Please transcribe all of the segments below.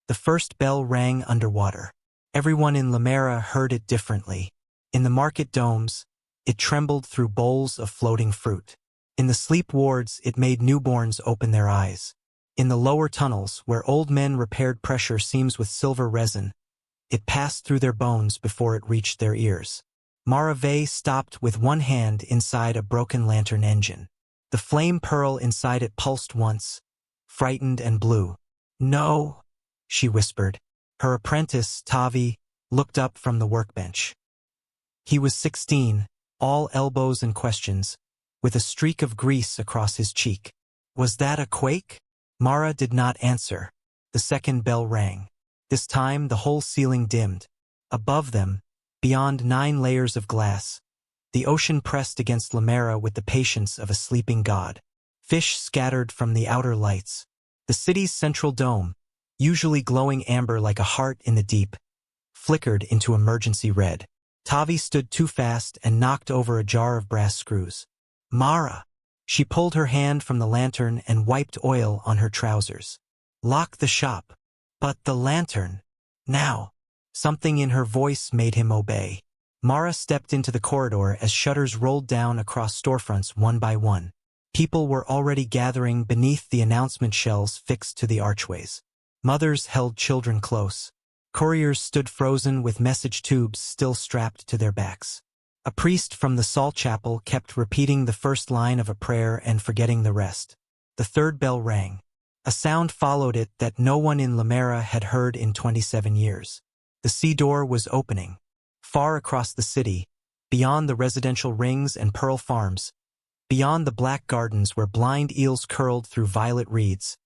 The first bell rang underwater. Everyone in Lumerra heard it differently. In the market domes, it trembled through bowls of floating fruit. In the sleep wards, it made newborns open their eyes. In the lower tunnels, where old men repaired pressure seams with silver resin, it passed through their bones before it reached their ears. Marave stopped with one hand inside a broken lantern engine. The flame pearl inside it pulsed once, frightened and blue. "No," she whispered. Her apprentice, Tavi, looked up from the workbench. He was 16, all elbows and questions, with a streak of grease across his cheek. "Was that a quake?" Mara did not answer. The second bell rang. This time the whole ceiling dimmed. Above them, beyond 9 layers of glass, the ocean pressed against Lumerra with the patience of a sleeping god. Fish scattered from the outer lights. The city's central dome, usually glowing amber like a heart in the deep, flickered into emergency red. Tavi stood too fast and knocked over a jar of brass screws. "Mara!" She pulled her hand from the lantern and wiped oil on her trousers. "Lock the shop." "But the lantern." "Now." Something in her voice made him obey. Mara stepped into the corridor as shutters rolled down across storefronts one by one. People were already gathering beneath the announcement shells fixed to the archways. Mothers held children close. Couriers stood frozen with message tubes still strapped to their backs. A priest from the salt chapel kept repeating the first line of a prayer and forgetting the rest. The third bell rang. A sound followed it that no one in Lumerra had heard in 27 years. The sea door was opening. Far across the city, beyond the residential rings and pearl farms, beyond the black gardens where blind eels curled through violet reeds,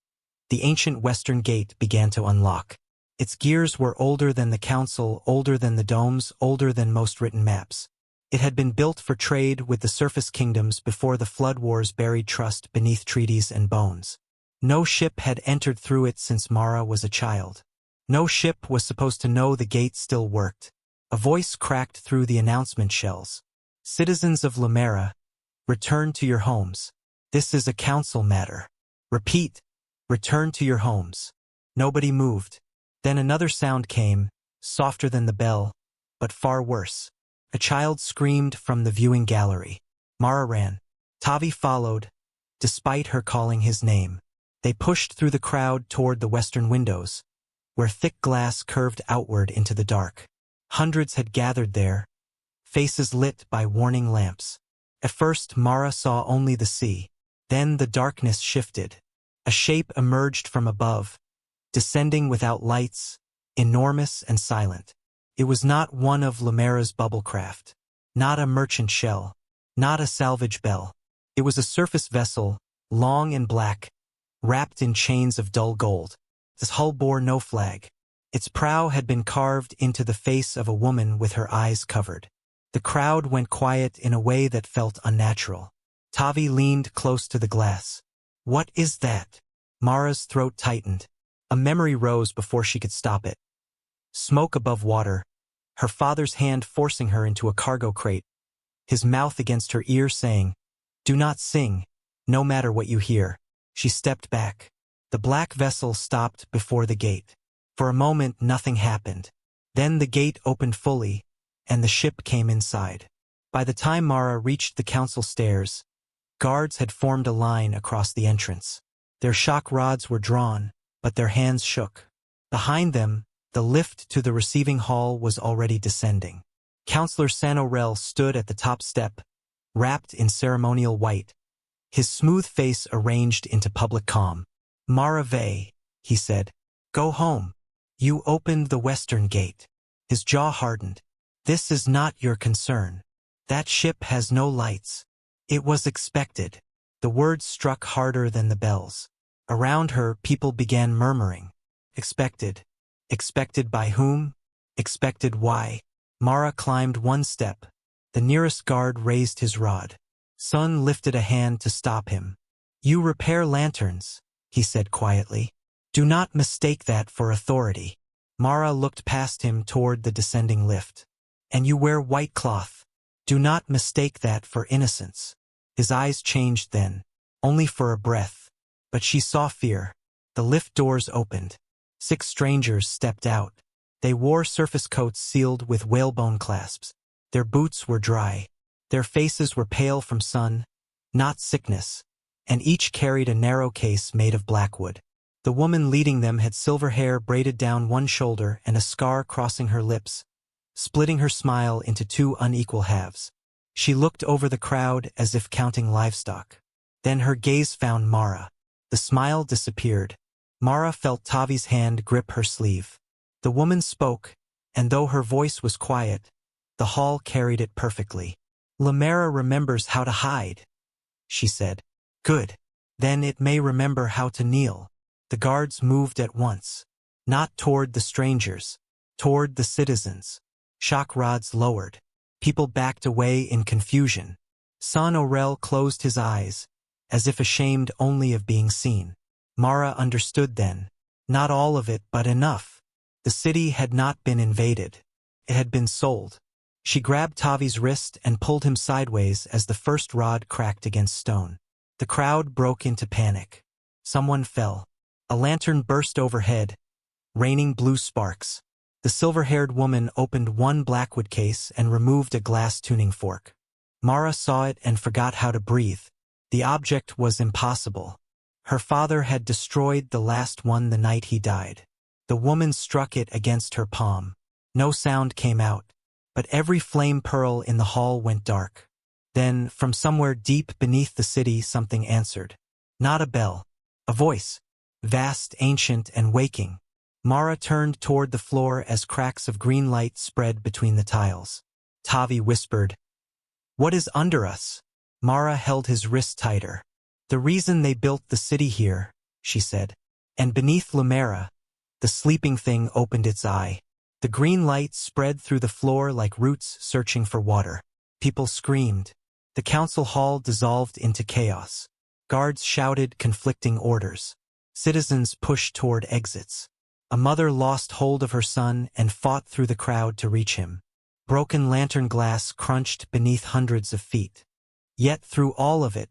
the ancient western gate began to unlock. Its gears were older than the council, older than the domes, older than most written maps. It had been built for trade with the surface kingdoms before the flood wars buried trust beneath treaties and bones. No ship had entered through it since Mara was a child. No ship was supposed to know the gate still worked. A voice cracked through the announcement shells. "Citizens of Lumerra, return to your homes. This is a council matter. Repeat, return to your homes." Nobody moved. Then another sound came, softer than the bell, but far worse. A child screamed from the viewing gallery. Mara ran. Tavi followed, despite her calling his name. They pushed through the crowd toward the western windows, where thick glass curved outward into the dark. Hundreds had gathered there, faces lit by warning lamps. At first, Mara saw only the sea. Then the darkness shifted. A shape emerged from above, descending without lights, enormous and silent. It was not one of Lumerra's bubblecraft, not a merchant shell, not a salvage bell. It was a surface vessel, long and black, wrapped in chains of dull gold. Its hull bore no flag. Its prow had been carved into the face of a woman with her eyes covered. The crowd went quiet in a way that felt unnatural. Tavi leaned close to the glass. "What is that?" Mara's throat tightened. A memory rose before she could stop it. Smoke above water, her father's hand forcing her into a cargo crate, his mouth against her ear saying, "Do not sing, no matter what you hear." She stepped back. The black vessel stopped before the gate. For a moment, nothing happened. Then the gate opened fully, and the ship came inside. By the time Mara reached the council stairs, guards had formed a line across the entrance. Their shock rods were drawn, but their hands shook. Behind them, the lift to the receiving hall was already descending. Councillor Sanorel stood at the top step, wrapped in ceremonial white, his smooth face arranged into public calm. "Marave," he said, "go home. You opened the western gate." His jaw hardened. "This is not your concern. That ship has no lights. It was expected." The words struck harder than the bells. Around her, people began murmuring. Expected. Expected by whom? Expected why? Mara climbed one step. The nearest guard raised his rod. Sun lifted a hand to stop him. "You repair lanterns," he said quietly. "Do not mistake that for authority." Mara looked past him toward the descending lift. "And you wear white cloth. Do not mistake that for innocence." His eyes changed then, only for a breath. But she saw fear. The lift doors opened. 6 strangers stepped out. They wore surface coats sealed with whalebone clasps. Their boots were dry. Their faces were pale from sun, not sickness, and each carried a narrow case made of blackwood. The woman leading them had silver hair braided down one shoulder and a scar crossing her lips, splitting her smile into 2 unequal halves. She looked over the crowd as if counting livestock. Then her gaze found Mara. The smile disappeared. Mara felt Tavi's hand grip her sleeve. The woman spoke, and though her voice was quiet, the hall carried it perfectly. "Lumerra remembers how to hide," she said. "Good. Then it may remember how to kneel." The guards moved at once. Not toward the strangers. Toward the citizens. Shock rods lowered. People backed away in confusion. Son Aurel closed his eyes, as if ashamed only of being seen. Mara understood then. Not all of it, but enough. The city had not been invaded. It had been sold. She grabbed Tavi's wrist and pulled him sideways as the first rod cracked against stone. The crowd broke into panic. Someone fell. A lantern burst overhead, raining blue sparks. The silver-haired woman opened one blackwood case and removed a glass tuning fork. Mara saw it and forgot how to breathe. The object was impossible. Her father had destroyed the last one the night he died. The woman struck it against her palm. No sound came out, but every flame pearl in the hall went dark. Then, from somewhere deep beneath the city, something answered. Not a bell. A voice. Vast, ancient, and waking. Mara turned toward the floor as cracks of green light spread between the tiles. Tavi whispered, "What is under us?" Mara held his wrist tighter. "The reason they built the city here," she said. And beneath Lumerra, the sleeping thing opened its eye. The green light spread through the floor like roots searching for water. People screamed. The council hall dissolved into chaos. Guards shouted conflicting orders. Citizens pushed toward exits. A mother lost hold of her son and fought through the crowd to reach him. Broken lantern glass crunched beneath hundreds of feet. Yet through all of it,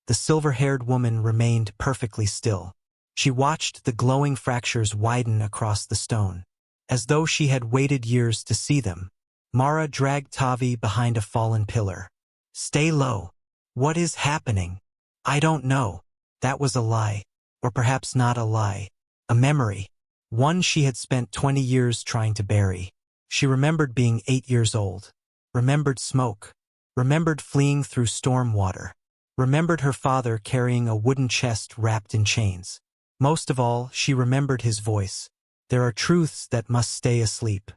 the silver-haired woman remained perfectly still. She watched the glowing fractures widen across the stone. As though she had waited years to see them, Mara dragged Tavi behind a fallen pillar. "Stay low." "What is happening?" "I don't know." That was a lie. Or perhaps not a lie. A memory. One she had spent 20 years trying to bury. She remembered being 8 years old. Remembered smoke. Remembered fleeing through storm water. Remembered her father carrying a wooden chest wrapped in chains. Most of all, she remembered his voice. There are truths that must stay asleep.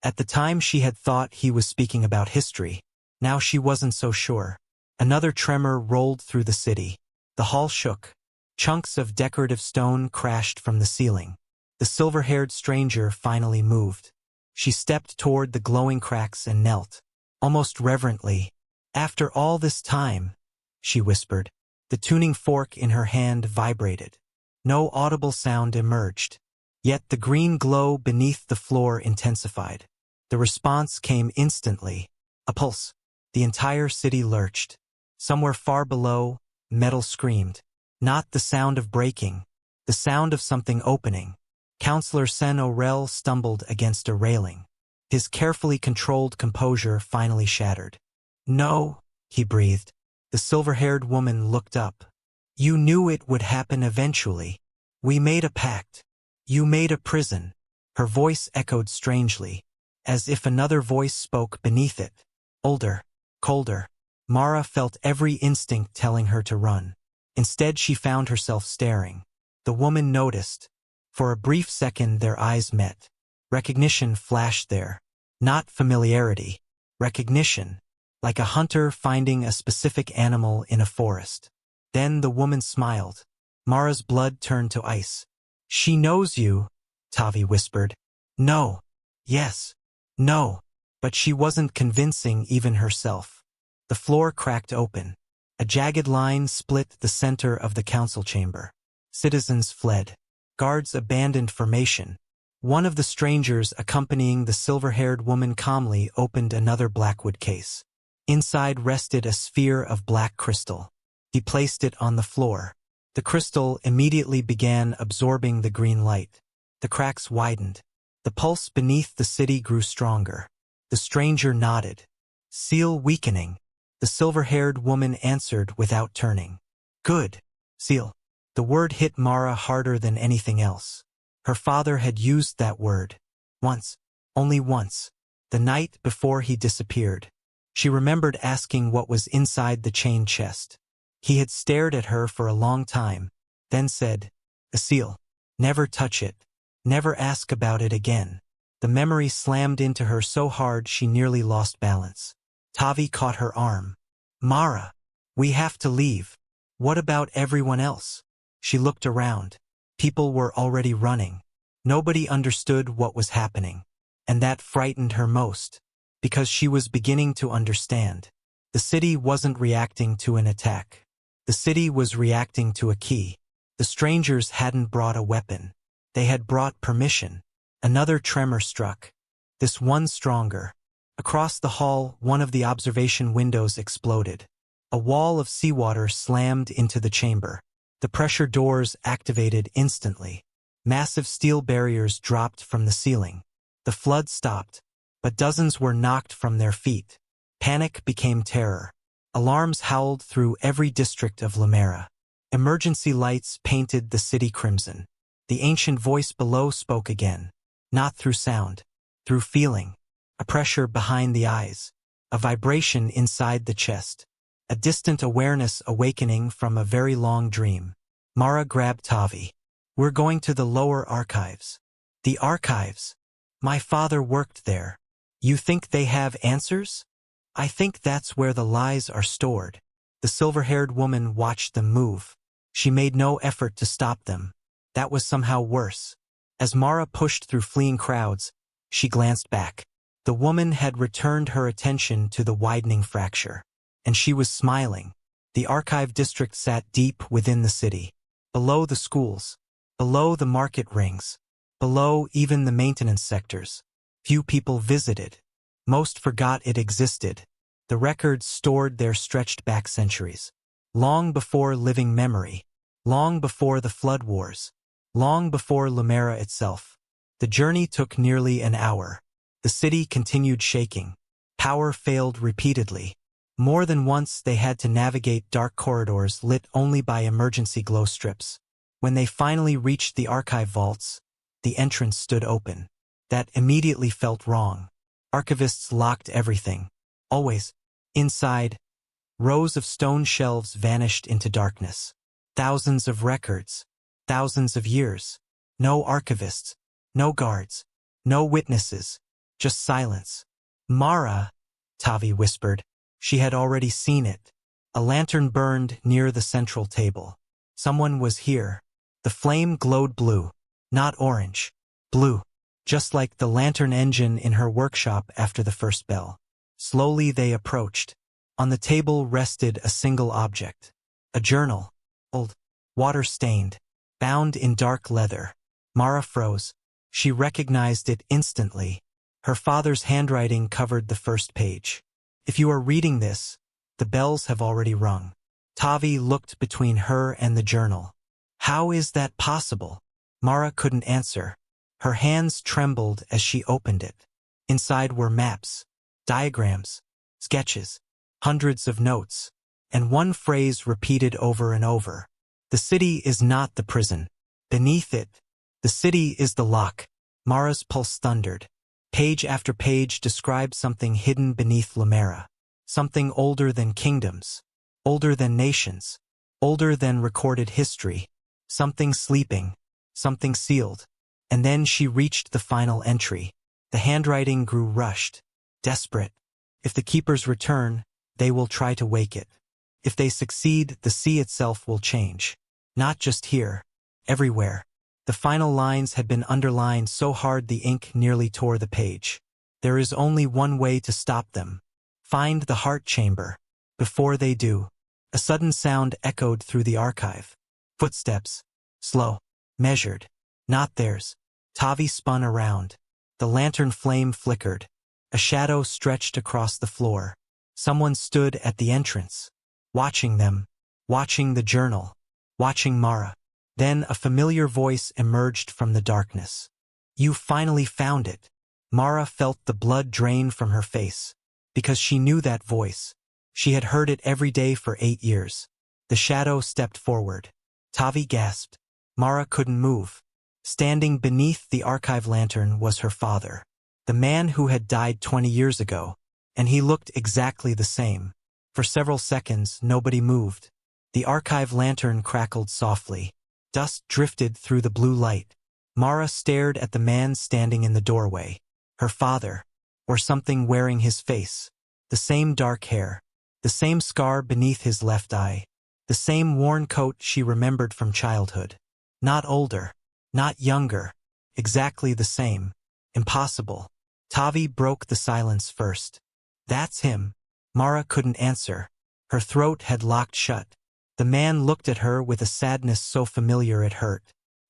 At the time she had thought he was speaking about history. Now she wasn't so sure. Another tremor rolled through the city. The hall shook. Chunks of decorative stone crashed from the ceiling. The silver-haired stranger finally moved. She stepped toward the glowing cracks and knelt, almost reverently. "After all this time," she whispered. The tuning fork in her hand vibrated. No audible sound emerged. Yet the green glow beneath the floor intensified. The response came instantly. A pulse. The entire city lurched. Somewhere far below, metal screamed. Not the sound of breaking. The sound of something opening. Counselor Sen Aurel stumbled against a railing. His carefully controlled composure finally shattered. "No," he breathed. The silver-haired woman looked up. "You knew it would happen eventually. We made a pact. You made a prison." Her voice echoed strangely, as if another voice spoke beneath it. Older, colder. Mara felt every instinct telling her to run. Instead, she found herself staring. The woman noticed. For a brief second, their eyes met. Recognition flashed there. Not familiarity. Recognition. Like a hunter finding a specific animal in a forest. Then the woman smiled. Mara's blood turned to ice. "She knows you," Tavi whispered. "No. Yes. No." But she wasn't convincing even herself. The floor cracked open. A jagged line split the center of the council chamber. Citizens fled. Guards abandoned formation. One of the strangers accompanying the silver-haired woman calmly opened another blackwood case. Inside rested a sphere of black crystal. He placed it on the floor. The crystal immediately began absorbing the green light. The cracks widened. The pulse beneath the city grew stronger. The stranger nodded. Seal weakening. The silver-haired woman answered without turning. Good. Seal. The word hit Mara harder than anything else. Her father had used that word. Once. Only once. The night before he disappeared. She remembered asking what was inside the chain chest. He had stared at her for a long time, then said, "A seal. Never touch it. Never ask about it again." The memory slammed into her so hard she nearly lost balance. Tavi caught her arm. "Mara, we have to leave. What about everyone else?" She looked around. People were already running. Nobody understood what was happening. And that frightened her most, because she was beginning to understand. The city wasn't reacting to an attack. The city was reacting to a key. The strangers hadn't brought a weapon. They had brought permission. Another tremor struck. This one stronger. Across the hall, one of the observation windows exploded. A wall of seawater slammed into the chamber. The pressure doors activated instantly. Massive steel barriers dropped from the ceiling. The flood stopped, but dozens were knocked from their feet. Panic became terror. Alarms howled through every district of Lumerra. Emergency lights painted the city crimson. The ancient voice below spoke again. Not through sound, through feeling. A pressure behind the eyes. A vibration inside the chest. A distant awareness awakening from a very long dream. Mara grabbed Tavi. "We're going to the lower archives." "The archives? My father worked there. You think they have answers?" "I think that's where the lies are stored." The silver-haired woman watched them move. She made no effort to stop them. That was somehow worse. As Mara pushed through fleeing crowds, she glanced back. The woman had returned her attention to the widening fracture. And she was smiling. The archive district sat deep within the city. Below the schools. Below the market rings. Below even the maintenance sectors. Few people visited. Most forgot it existed. The records stored there stretched back centuries. Long before living memory. Long before the flood wars. Long before Lumerra itself. The journey took nearly an hour. The city continued shaking. Power failed repeatedly. More than once they had to navigate dark corridors lit only by emergency glow strips. When they finally reached the archive vaults, the entrance stood open. That immediately felt wrong. Archivists locked everything. Always. Inside, rows of stone shelves vanished into darkness. Thousands of records. Thousands of years. No archivists. No guards. No witnesses. Just silence. "Mara," Tavi whispered. She had already seen it. A lantern burned near the central table. Someone was here. The flame glowed blue. Not orange. Blue. Just like the lantern engine in her workshop after the first bell. Slowly they approached. On the table rested a single object. A journal. Old. Water-stained. Bound in dark leather. Mara froze. She recognized it instantly. Her father's handwriting covered the first page. "If you are reading this, the bells have already rung." Tavi looked between her and the journal. "How is that possible?" Mara couldn't answer. Her hands trembled as she opened it. Inside were maps, diagrams, sketches, hundreds of notes, and one phrase repeated over and over. "The city is not the prison. Beneath it, the city is the lock." Mara's pulse thundered. Page after page described something hidden beneath Lumerra. Something older than kingdoms. Older than nations. Older than recorded history. Something sleeping. Something sealed. And then she reached the final entry. The handwriting grew rushed. Desperate. "If the keepers return, they will try to wake it. If they succeed, the sea itself will change. Not just here. Everywhere." The final lines had been underlined so hard the ink nearly tore the page. "There is only one way to stop them. Find the heart chamber. Before they do." A sudden sound echoed through the archive. Footsteps. Slow. Measured. Not theirs. Tavi spun around. The lantern flame flickered. A shadow stretched across the floor. Someone stood at the entrance. Watching them. Watching the journal. Watching Mara. Then a familiar voice emerged from the darkness. You finally found it. Mara felt the blood drain from her face. Because she knew that voice. She had heard it every day for 8 years. The shadow stepped forward. Tavi gasped. Mara couldn't move. Standing beneath the archive lantern was her father. The man who had died 20 years ago. And he looked exactly the same. For several seconds, nobody moved. The archive lantern crackled softly. Dust drifted through the blue light. Mara stared at the man standing in the doorway. Her father. Or something wearing his face. The same dark hair. The same scar beneath his left eye. The same worn coat she remembered from childhood. Not older. Not younger. Exactly the same. Impossible. Tavi broke the silence first. That's him. Mara couldn't answer. Her throat had locked shut. The man looked at her with a sadness so familiar it hurt.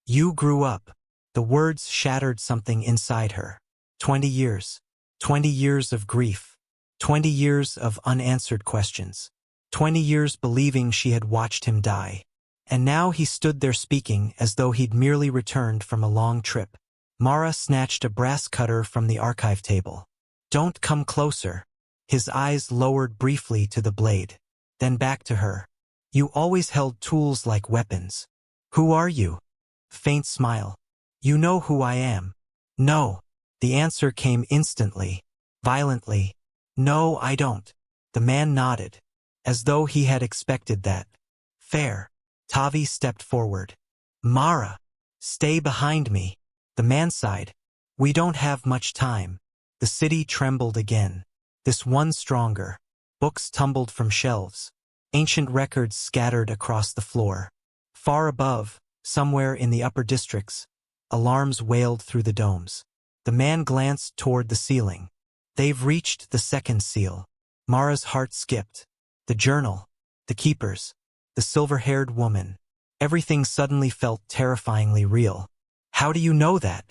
You grew up. The words shattered something inside her. 20 years. 20 years of grief. 20 years of unanswered questions. 20 years believing she had watched him die. And now he stood there speaking as though he'd merely returned from a long trip. Mara snatched a brass cutter from the archive table. Don't come closer. His eyes lowered briefly to the blade. Then back to her. You always held tools like weapons. Who are you? Faint smile. You know who I am. No. The answer came instantly. Violently. No, I don't. The man nodded. As though he had expected that. Fair. Tavi stepped forward. Mara. Stay behind me. The man sighed. We don't have much time. The city trembled again. This one stronger. Books tumbled from shelves. Ancient records scattered across the floor. Far above, somewhere in the upper districts, alarms wailed through the domes. The man glanced toward the ceiling. They've reached the second seal. Mara's heart skipped. The journal. The keepers. The silver-haired woman. Everything suddenly felt terrifyingly real. How do you know that?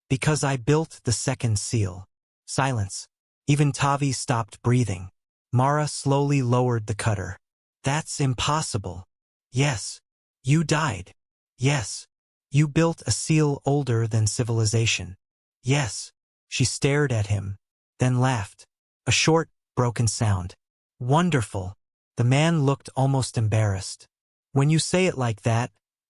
Because I built the second seal. Silence. Even Tavi stopped breathing. Mara slowly lowered the cutter. That's impossible. Yes. You died. Yes. You built a seal older than civilization. Yes. She stared at him, then laughed. A short, broken sound. Wonderful. The man looked almost embarrassed. When you say it like that,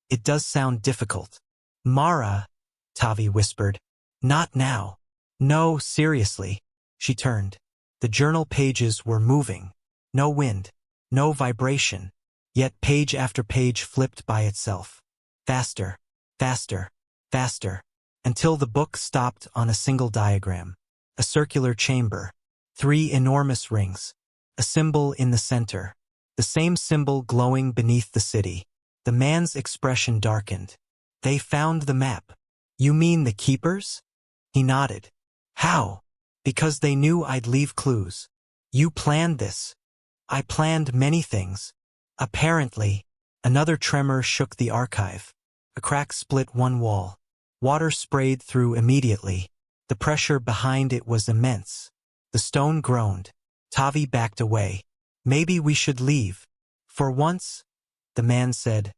it does sound difficult. Mara, Tavi whispered. Not now. No, seriously. She turned. The journal pages were moving. No wind. No vibration. Yet page after page flipped by itself. Faster. Faster. Faster. Until the book stopped on a single diagram. A circular chamber. 3 enormous rings. A symbol in the center. The same symbol glowing beneath the city. The man's expression darkened. They found the map. You mean the keepers? He nodded. How? Because they knew I'd leave clues. You planned this. I planned many things. Apparently. Another tremor shook the archive. A crack split one wall. Water sprayed through immediately. The pressure behind it was immense. The stone groaned. Tavi backed away. Maybe we should leave. For once, the man said.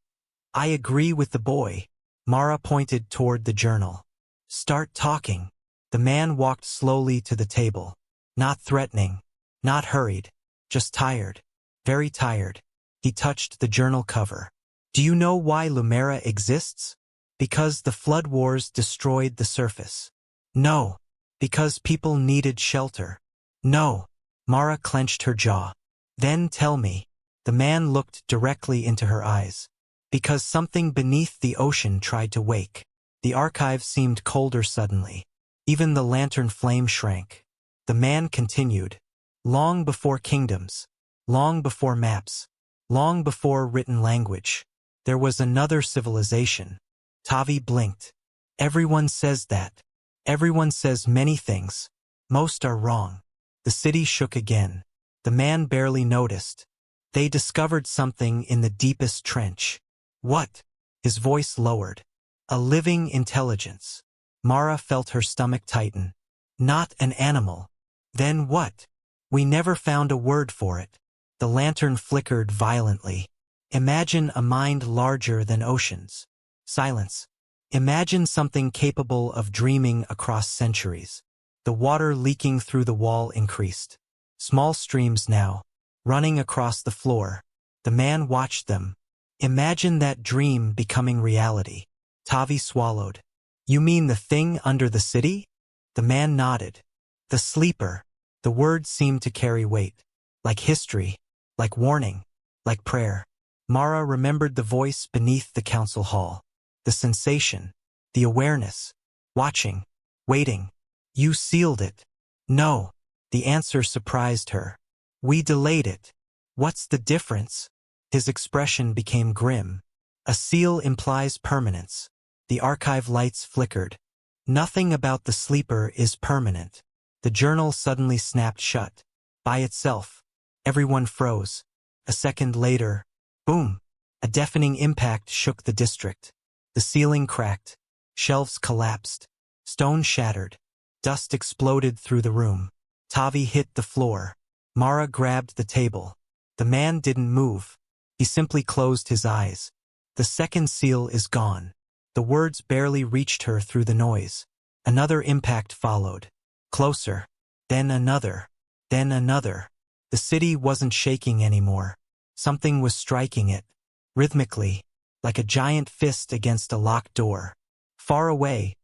I agree with the boy. Mara pointed toward the journal. Start talking. The man walked slowly to the table. Not threatening. Not hurried. Just tired. Very tired. He touched the journal cover. Do you know why Lumerra exists? Because the flood wars destroyed the surface. No. Because people needed shelter. No. Mara clenched her jaw. Then tell me. The man looked directly into her eyes. Because something beneath the ocean tried to wake. The archive seemed colder suddenly. Even the lantern flame shrank. The man continued. Long before kingdoms. Long before maps. Long before written language. There was another civilization. Tavi blinked. Everyone says that. Everyone says many things. Most are wrong. The city shook again. The man barely noticed. They discovered something in the deepest trench. What? His voice lowered. A living intelligence. Mara felt her stomach tighten. Not an animal. Then what? We never found a word for it. The lantern flickered violently. Imagine a mind larger than oceans. Silence. Imagine something capable of dreaming across centuries. The water leaking through the wall increased. Small streams now, running across the floor. The man watched them. Imagine that dream becoming reality. Tavi swallowed. You mean the thing under the city? The man nodded. The sleeper. The words seemed to carry weight. Like history. Like warning. Like prayer. Mara remembered the voice beneath the council hall. The sensation. The awareness. Watching. Waiting. You sealed it. No. The answer surprised her. We delayed it. What's the difference? His expression became grim. A seal implies permanence. The archive lights flickered. Nothing about the sleeper is permanent. The journal suddenly snapped shut. By itself. Everyone froze. A second later, boom! A deafening impact shook the district. The ceiling cracked. Shelves collapsed. Stone shattered. Dust exploded through the room. Tavi hit the floor. Mara grabbed the table. The man didn't move. He simply closed his eyes. The second seal is gone. The words barely reached her through the noise. Another impact followed. Closer. Then another. Then another. The city wasn't shaking anymore. Something was striking it. Rhythmically. Like a giant fist against a locked door. Far away.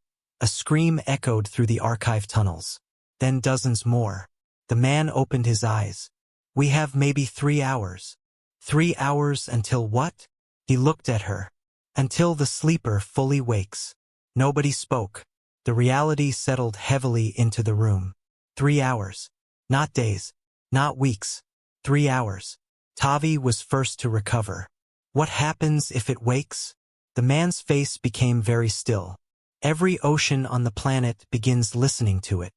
A scream echoed through the archive tunnels. Then dozens more. The man opened his eyes. We have maybe 3 hours. 3 hours until what? He looked at her. Until the sleeper fully wakes. Nobody spoke. The reality settled heavily into the room. 3 hours. Not days. Not weeks. 3 hours. Tavi was first to recover. What happens if it wakes? The man's face became very still. Every ocean on the planet begins listening to it.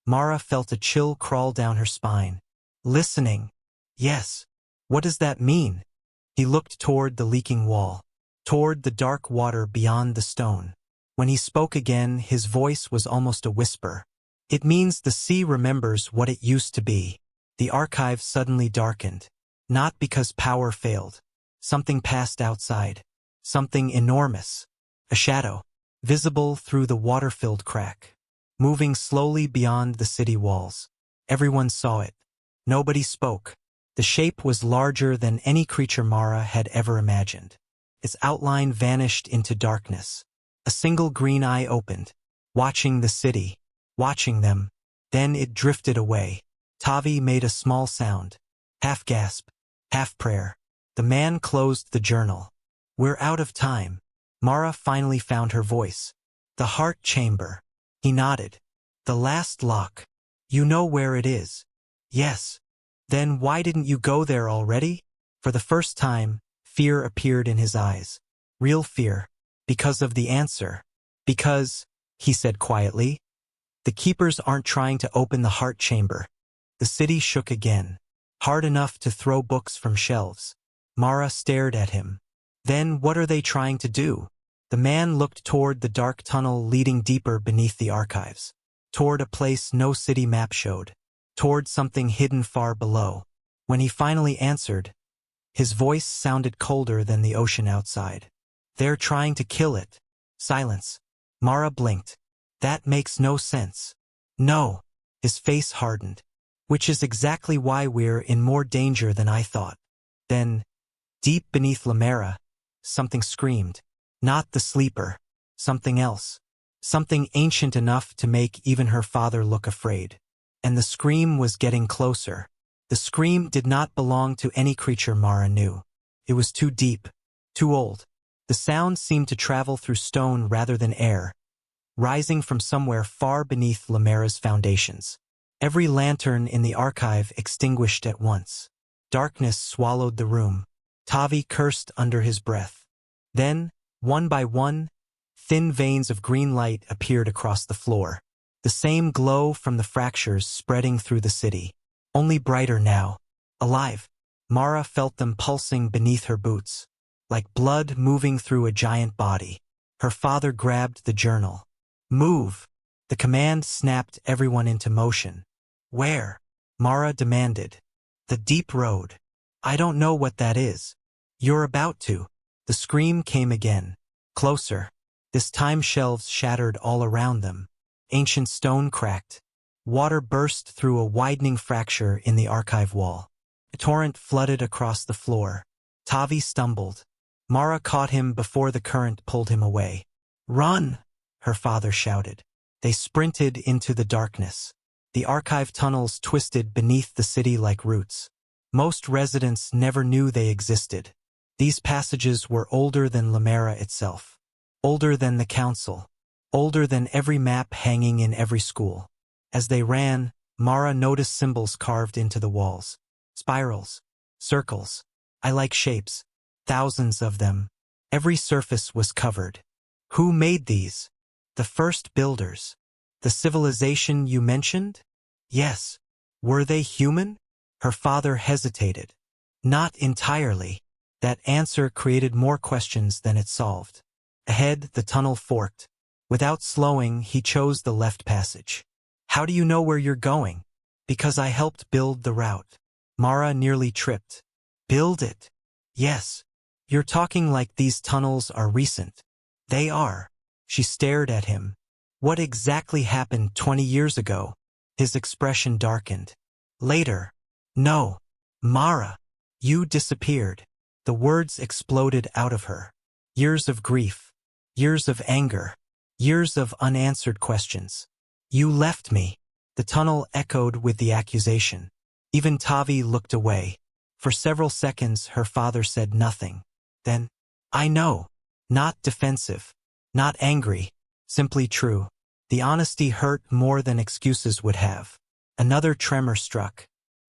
Mara felt a chill crawl down her spine. Listening. Yes. What does that mean? He looked toward the leaking wall. Toward the dark water beyond the stone. When he spoke again, his voice was almost a whisper. It means the sea remembers what it used to be. The archive suddenly darkened. Not because power failed. Something passed outside. Something enormous. A shadow. Visible through the water-filled crack. Moving slowly beyond the city walls. Everyone saw it. Nobody spoke. The shape was larger than any creature Mara had ever imagined. Its outline vanished into darkness. A single green eye opened. Watching the city. Watching them. Then it drifted away. Tavi made a small sound. Half gasp. Half prayer. The man closed the journal. We're out of time. Mara finally found her voice. The heart chamber. He nodded. The last lock. You know where it is. Yes. Then why didn't you go there already? For the first time, fear appeared in his eyes. Real fear. Because of the answer. Because, he said quietly, the keepers aren't trying to open the heart chamber. The city shook again. Hard enough to throw books from shelves. Mara stared at him. Then what are they trying to do? The man looked toward the dark tunnel leading deeper beneath the archives. Toward a place no city map showed. Toward something hidden far below. When he finally answered, his voice sounded colder than the ocean outside. They're trying to kill it. Silence. Mara blinked. That makes no sense. No. His face hardened. Which is exactly why we're in more danger than I thought. Then, deep beneath Lumerra, something screamed. Not the sleeper. Something else. Something ancient enough to make even her father look afraid. And the scream was getting closer. The scream did not belong to any creature Mara knew. It was too deep. Too old. The sound seemed to travel through stone rather than air. Rising from somewhere far beneath Lumerra's foundations. Every lantern in the archive extinguished at once. Darkness swallowed the room. Tavi cursed under his breath. Then, one by one, thin veins of green light appeared across the floor. The same glow from the fractures spreading through the city. Only brighter now. Alive. Mara felt them pulsing beneath her boots. Like blood moving through a giant body. Her father grabbed the journal. Move. The command snapped everyone into motion. Where? Mara demanded. The deep road. I don't know what that is. You're about to. The scream came again. Closer. This time shelves shattered all around them. Ancient stone cracked. Water burst through a widening fracture in the archive wall. A torrent flooded across the floor. Tavi stumbled. Mara caught him before the current pulled him away. "Run!" her father shouted. They sprinted into the darkness. The archive tunnels twisted beneath the city like roots. Most residents never knew they existed. These passages were older than Lumerra itself. Older than the council. Older than every map hanging in every school. As they ran, Mara noticed symbols carved into the walls. Spirals. Circles. I like shapes. Thousands of them. Every surface was covered. Who made these? The first builders. The civilization you mentioned? Yes. Were they human? Her father hesitated. Not entirely. That answer created more questions than it solved. Ahead, the tunnel forked. Without slowing, he chose the left passage. "How do you know where you're going?" "Because I helped build the route." Mara nearly tripped. "Build it?" "Yes. You're talking like these tunnels are recent." "They are." She stared at him. "What exactly happened 20 years ago?" His expression darkened. "Later." "No. Mara. You disappeared." The words exploded out of her. Years of grief. Years of anger. Years of unanswered questions. "You left me." The tunnel echoed with the accusation. Even Tavi looked away. For several seconds her father said nothing. Then, "I know." Not defensive. Not angry. Simply true. The honesty hurt more than excuses would have. Another tremor struck.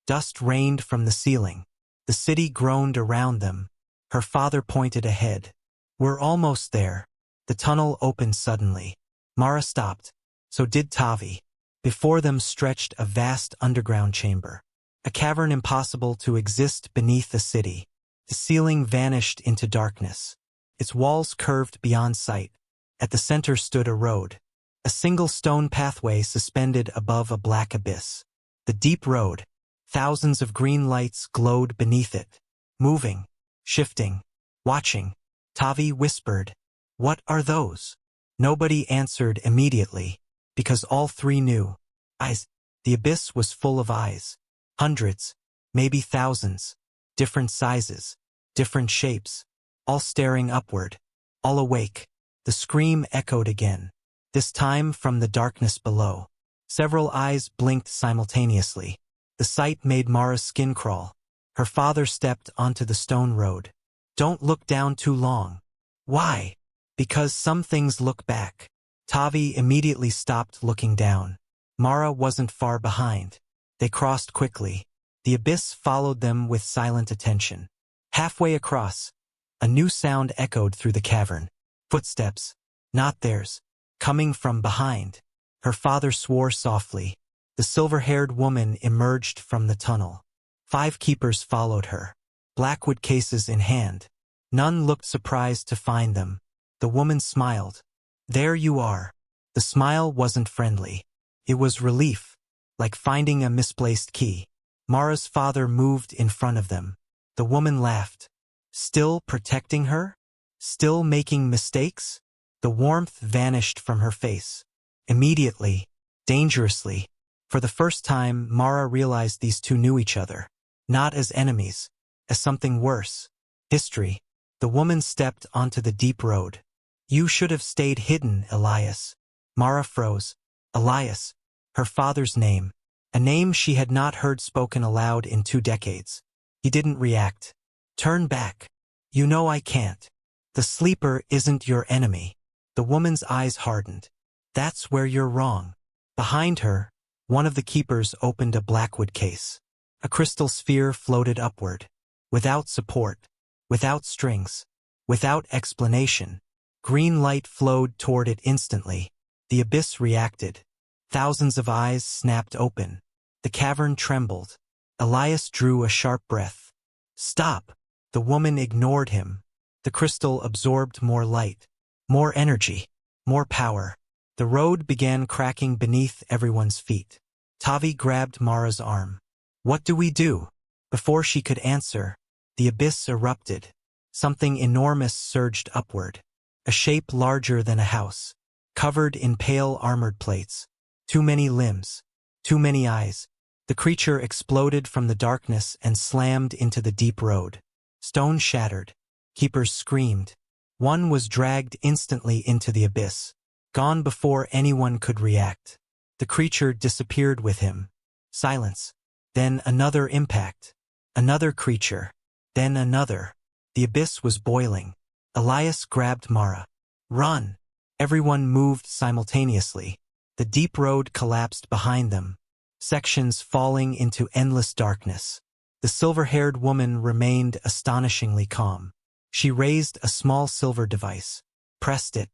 Dust rained from the ceiling. The city groaned around them. Her father pointed ahead. "We're almost there." The tunnel opened suddenly. Mara stopped. So did Tavi. Before them stretched a vast underground chamber. A cavern impossible to exist beneath the city. The ceiling vanished into darkness. Its walls curved beyond sight. At the center stood a road. A single stone pathway suspended above a black abyss. The deep road. Thousands of green lights glowed beneath it. Moving. Shifting. Watching. Tavi whispered, "What are those?" Nobody answered immediately, because all three knew. Eyes. The abyss was full of eyes. Hundreds, maybe thousands. Different sizes. Different shapes. All staring upward. All awake. The scream echoed again. This time from the darkness below. Several eyes blinked simultaneously. The sight made Mara's skin crawl. Her father stepped onto the stone road. "Don't look down too long." "Why?" "Because some things look back." Tavi immediately stopped looking down. Mara wasn't far behind. They crossed quickly. The abyss followed them with silent attention. Halfway across, a new sound echoed through the cavern. Footsteps. Not theirs. Coming from behind. Her father swore softly. The silver-haired woman emerged from the tunnel. 5 keepers followed her. Blackwood cases in hand. None looked surprised to find them. The woman smiled. "There you are." The smile wasn't friendly. It was relief, like finding a misplaced key. Mara's father moved in front of them. The woman laughed. Still protecting her? Still making mistakes? The warmth vanished from her face. Immediately, dangerously. For the first time, Mara realized these two knew each other. Not as enemies, as something worse. History. The woman stepped onto the deep road. "You should have stayed hidden, Elias." Mara froze. Elias. Her father's name. A name she had not heard spoken aloud in 2 decades. He didn't react. "Turn back. You know I can't." "The sleeper isn't your enemy." The woman's eyes hardened. "That's where you're wrong." Behind her, one of the keepers opened a blackwood case. A crystal sphere floated upward. Without support. Without strings. Without explanation. Green light flowed toward it instantly. The abyss reacted. Thousands of eyes snapped open. The cavern trembled. Elias drew a sharp breath. "Stop!" The woman ignored him. The crystal absorbed more light. More energy. More power. The road began cracking beneath everyone's feet. Tavi grabbed Mara's arm. "What do we do?" Before she could answer, the abyss erupted. Something enormous surged upward. a shape larger than a house, covered in pale armored plates. Too many limbs, too many eyes. The creature exploded from the darkness and slammed into the deep road. Stone shattered. Keepers screamed. One was dragged instantly into the abyss, gone before anyone could react. The creature disappeared with him. Silence. Then another impact. Another creature. Then another. The abyss was boiling. Elias grabbed Mara. Run! Everyone moved simultaneously. The deep road collapsed behind them, sections falling into endless darkness. The silver-haired woman remained astonishingly calm. She raised a small silver device, pressed it.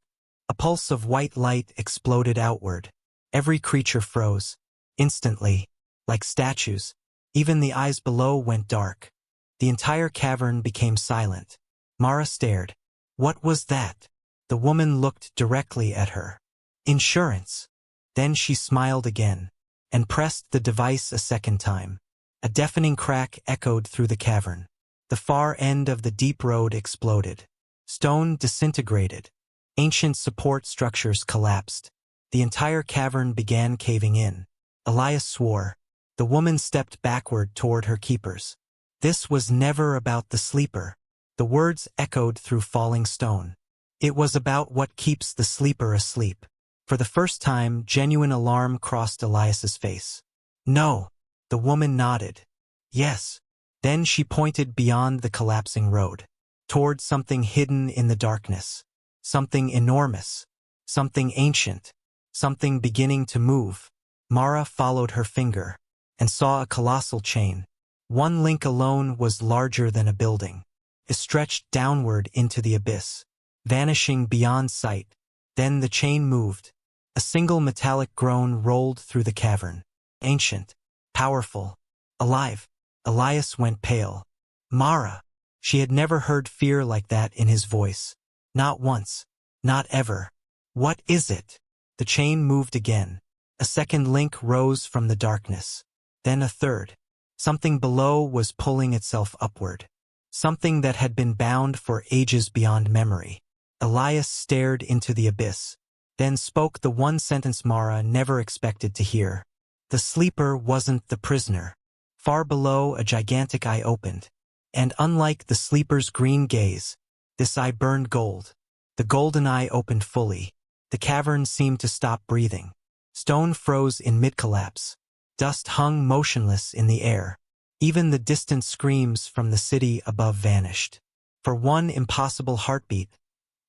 A pulse of white light exploded outward. Every creature froze. Instantly, like statues. Even the eyes below went dark. The entire cavern became silent. Mara stared. What was that? The woman looked directly at her. Insurance. Then she smiled again, and pressed the device a second time. A deafening crack echoed through the cavern. The far end of the deep road exploded. Stone disintegrated. Ancient support structures collapsed. The entire cavern began caving in. Elias swore. The woman stepped backward toward her keepers. This was never about the sleeper. The words echoed through falling stone. It was about what keeps the sleeper asleep. For the first time, genuine alarm crossed Elias's face. No. The woman nodded. Yes. Then she pointed beyond the collapsing road, toward something hidden in the darkness. Something enormous. Something ancient. Something beginning to move. Mara followed her finger, and saw a colossal chain. One link alone was larger than a building. It stretched downward into the abyss, vanishing beyond sight. Then the chain moved. A single metallic groan rolled through the cavern. Ancient. Powerful. Alive. Elias went pale. Mara. She had never heard fear like that in his voice. Not once. Not ever. What is it? The chain moved again. A second link rose from the darkness. Then a third. Something below was pulling itself upward. Something that had been bound for ages beyond memory. Elias stared into the abyss, then spoke the one sentence Mara never expected to hear. The sleeper wasn't the prisoner. Far below, a gigantic eye opened. And unlike the sleeper's green gaze, this eye burned gold. The golden eye opened fully. The cavern seemed to stop breathing. Stone froze in mid-collapse. Dust hung motionless in the air. Even the distant screams from the city above vanished. For one impossible heartbeat,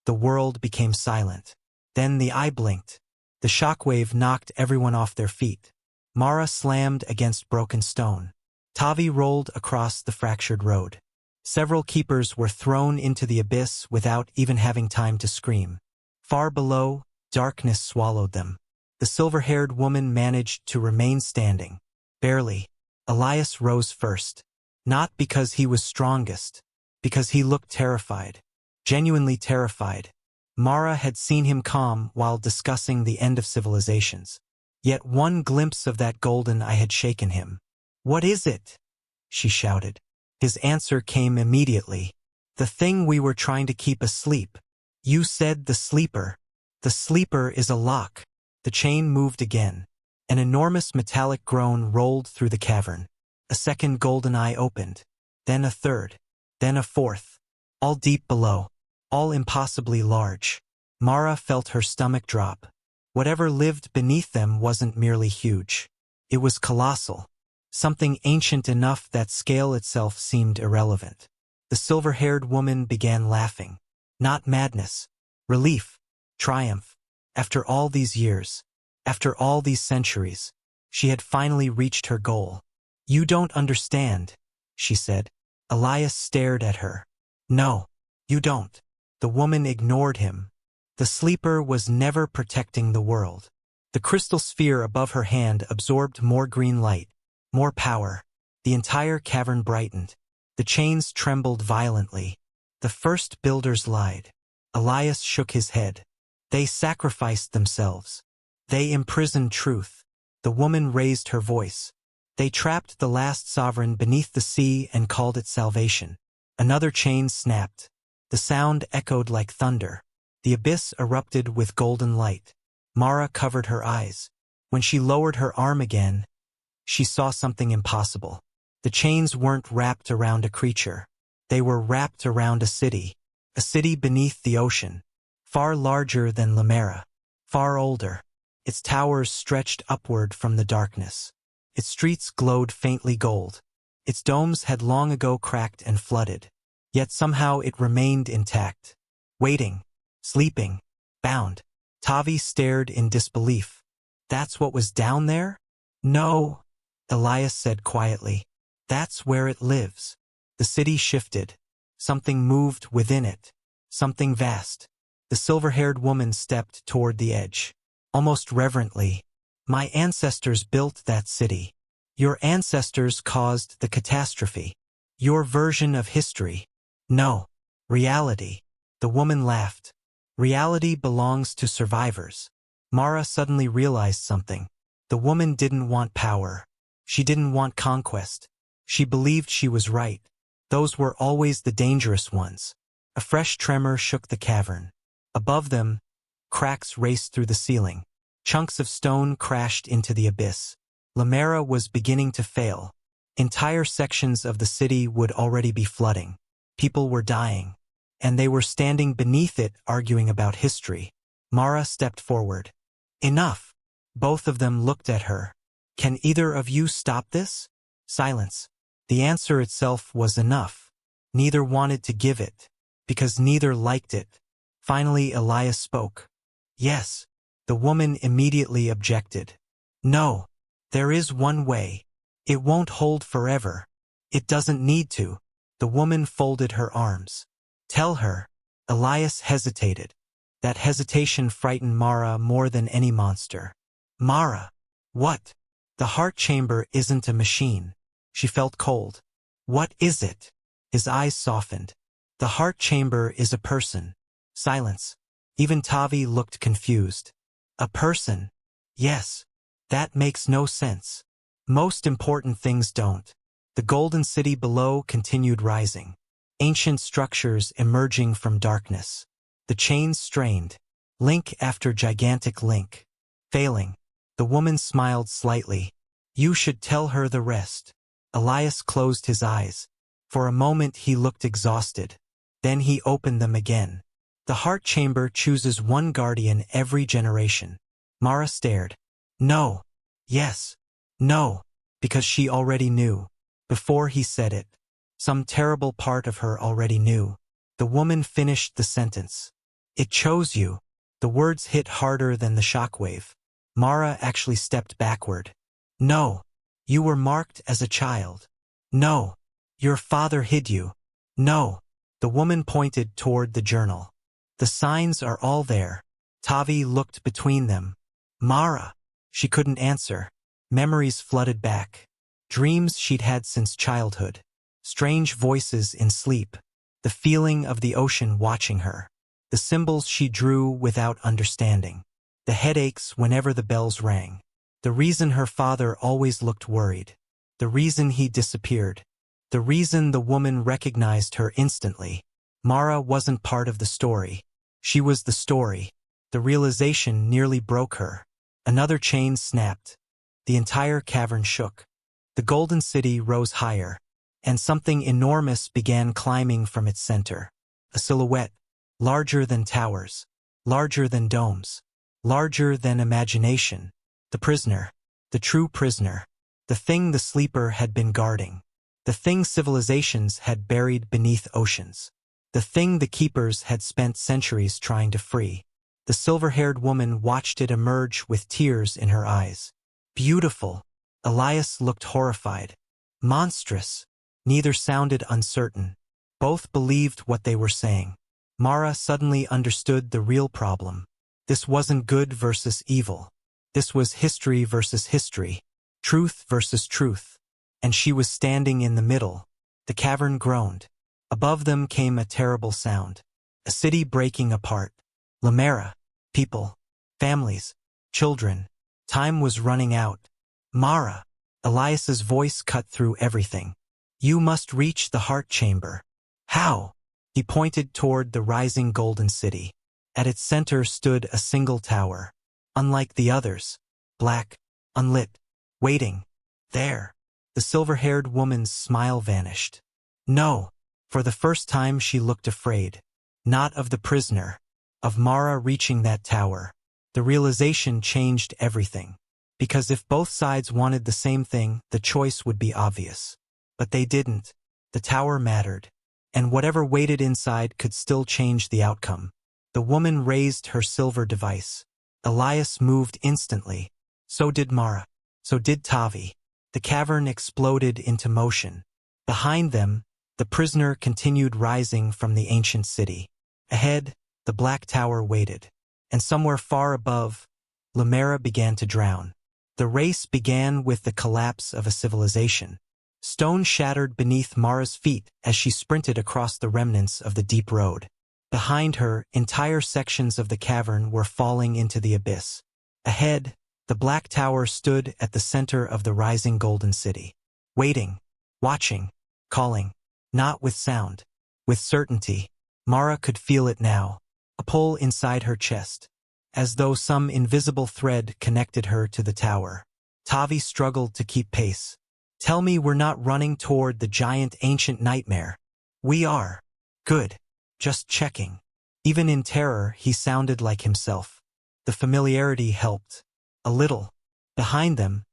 the world became silent. Then the eye blinked. The shockwave knocked everyone off their feet. Mara slammed against broken stone. Tavi rolled across the fractured road. Several keepers were thrown into the abyss without even having time to scream. Far below, darkness swallowed them. The silver-haired woman managed to remain standing. Barely. Elias rose first. Not because he was strongest. Because he looked terrified. Genuinely terrified. Mara had seen him calm while discussing the end of civilizations. Yet one glimpse of that golden eye had shaken him. What is it? She shouted. His answer came immediately. The thing we were trying to keep asleep. You said the sleeper. The sleeper is a lock. The chain moved again. An enormous metallic groan rolled through the cavern. A second golden eye opened. Then a third. Then a fourth. All deep below. All impossibly large. Mara felt her stomach drop. Whatever lived beneath them wasn't merely huge. It was colossal. Something ancient enough that scale itself seemed irrelevant. The silver-haired woman began laughing. Not madness. Relief. Triumph. After all these years. After all these centuries. She had finally reached her goal. You don't understand, she said. Elias stared at her. No, you don't. The woman ignored him. The sleeper was never protecting the world. The crystal sphere above her hand absorbed more green light, more power. The entire cavern brightened. The chains trembled violently. The first builders lied. Elias shook his head. They sacrificed themselves. They imprisoned truth. The woman raised her voice. They trapped the last sovereign beneath the sea and called it salvation. Another chain snapped. The sound echoed like thunder. The abyss erupted with golden light. Mara covered her eyes. When she lowered her arm again, she saw something impossible. The chains weren't wrapped around a creature. They were wrapped around a city beneath the ocean, far larger than Lumerra, far older. Its towers stretched upward from the darkness. Its streets glowed faintly gold. Its domes had long ago cracked and flooded. Yet somehow it remained intact. Waiting, sleeping, bound. Tavi stared in disbelief. That's what was down there? No, Elias said quietly. That's where it lives. The city shifted. Something moved within it. Something vast. The silver-haired woman stepped toward the edge. Almost reverently. My ancestors built that city. Your ancestors caused the catastrophe. Your version of history. No. Reality. The woman laughed. Reality belongs to survivors. Mara suddenly realized something. The woman didn't want power. She didn't want conquest. She believed she was right. Those were always the dangerous ones. A fresh tremor shook the cavern. Above them, cracks raced through the ceiling. Chunks of stone crashed into the abyss. Lumerra was beginning to fail. Entire sections of the city would already be flooding. People were dying. And they were standing beneath it arguing about history. Mara stepped forward. Enough. Both of them looked at her. Can either of you stop this? Silence. The answer itself was enough. Neither wanted to give it, because neither liked it. Finally Elias spoke. Yes. The woman immediately objected. No. There is one way. It won't hold forever. It doesn't need to. The woman folded her arms. Tell her. Elias hesitated. That hesitation frightened Mara more than any monster. Mara. What? The heart chamber isn't a machine. She felt cold. What is it? His eyes softened. The heart chamber is a person. Silence. Even Tavi looked confused. A person? Yes. That makes no sense. Most important things don't. The golden city below continued rising. Ancient structures emerging from darkness. The chains strained. Link after gigantic link. Failing. The woman smiled slightly. You should tell her the rest. Elias closed his eyes. For a moment he looked exhausted. Then he opened them again. The heart chamber chooses one guardian every generation. Mara stared. No. Yes. No. Because she already knew. Before he said it. Some terrible part of her already knew. The woman finished the sentence. It chose you. The words hit harder than the shockwave. Mara actually stepped backward. No. You were marked as a child. No. Your father hid you. No. The woman pointed toward the journal. The signs are all there. Tavi looked between them. Mara. She couldn't answer. Memories flooded back. Dreams she'd had since childhood. Strange voices in sleep. The feeling of the ocean watching her. The symbols she drew without understanding. The headaches whenever the bells rang. The reason her father always looked worried. The reason he disappeared. The reason the woman recognized her instantly. Mara wasn't part of the story. She was the story. The realization nearly broke her. Another chain snapped. The entire cavern shook. The golden city rose higher. And something enormous began climbing from its center. A silhouette. Larger than towers. Larger than domes. Larger than imagination. The prisoner. The true prisoner. The thing the sleeper had been guarding. The thing civilizations had buried beneath oceans. The thing the keepers had spent centuries trying to free. The silver-haired woman watched it emerge with tears in her eyes. Beautiful. Elias looked horrified. Monstrous. Neither sounded uncertain. Both believed what they were saying. Mara suddenly understood the real problem. This wasn't good versus evil. This was history versus history. Truth versus truth. And she was standing in the middle. The cavern groaned. Above them came a terrible sound. A city breaking apart. Lumerra. People. Families. Children. Time was running out. Mara. Elias's voice cut through everything. You must reach the heart chamber. How? He pointed toward the rising golden city. At its center stood a single tower. Unlike the others, black, unlit, waiting. There. The silver-haired woman's smile vanished. No. For the first time she looked afraid. Not of the prisoner. Of Mara reaching that tower. The realization changed everything. Because if both sides wanted the same thing, the choice would be obvious. But they didn't. The tower mattered. And whatever waited inside could still change the outcome. The woman raised her silver device. Elias moved instantly. So did Mara. So did Tavi. The cavern exploded into motion. Behind them, the prisoner continued rising from the ancient city. Ahead, the black tower waited. And somewhere far above, Lumerra began to drown. The race began with the collapse of a civilization. Stone shattered beneath Mara's feet as she sprinted across the remnants of the deep road. Behind her, entire sections of the cavern were falling into the abyss. Ahead, the black tower stood at the center of the rising golden city. Waiting, watching, calling. Not with sound. With certainty. Mara could feel it now. A pull inside her chest. As though some invisible thread connected her to the tower. Tavi struggled to keep pace. Tell me we're not running toward the giant ancient nightmare. We are. Good. Just checking. Even in terror, he sounded like himself. The familiarity helped. A little. Behind them,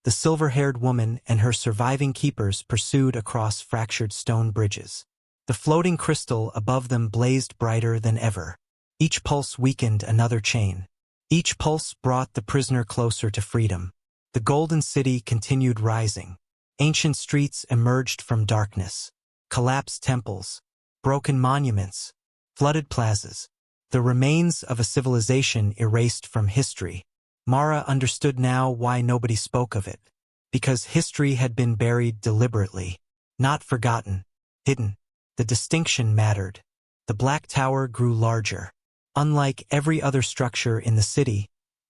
the silver-haired woman and her surviving keepers pursued across fractured stone bridges. The floating crystal above them blazed brighter than ever. Each pulse weakened another chain. Each pulse brought the prisoner closer to freedom. The golden city continued rising. Ancient streets emerged from darkness. Collapsed temples. Broken monuments. Flooded plazas. The remains of a civilization erased from history. Mara understood now why nobody spoke of it. Because history had been buried deliberately. Not forgotten. Hidden. The distinction mattered. The black tower grew larger. Unlike every other structure in the city,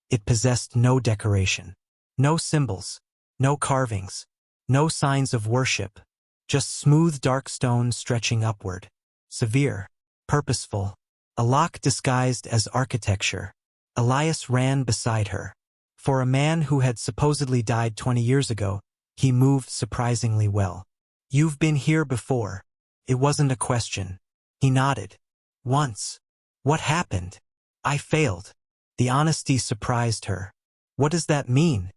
it possessed no decoration. No symbols. No carvings. No signs of worship. Just smooth dark stone stretching upward. Severe. Purposeful. A lock disguised as architecture. Elias ran beside her. For a man who had supposedly died 20 years ago, he moved surprisingly well. You've been here before. It wasn't a question. He nodded. Once. What happened? I failed. The honesty surprised her. What does that mean?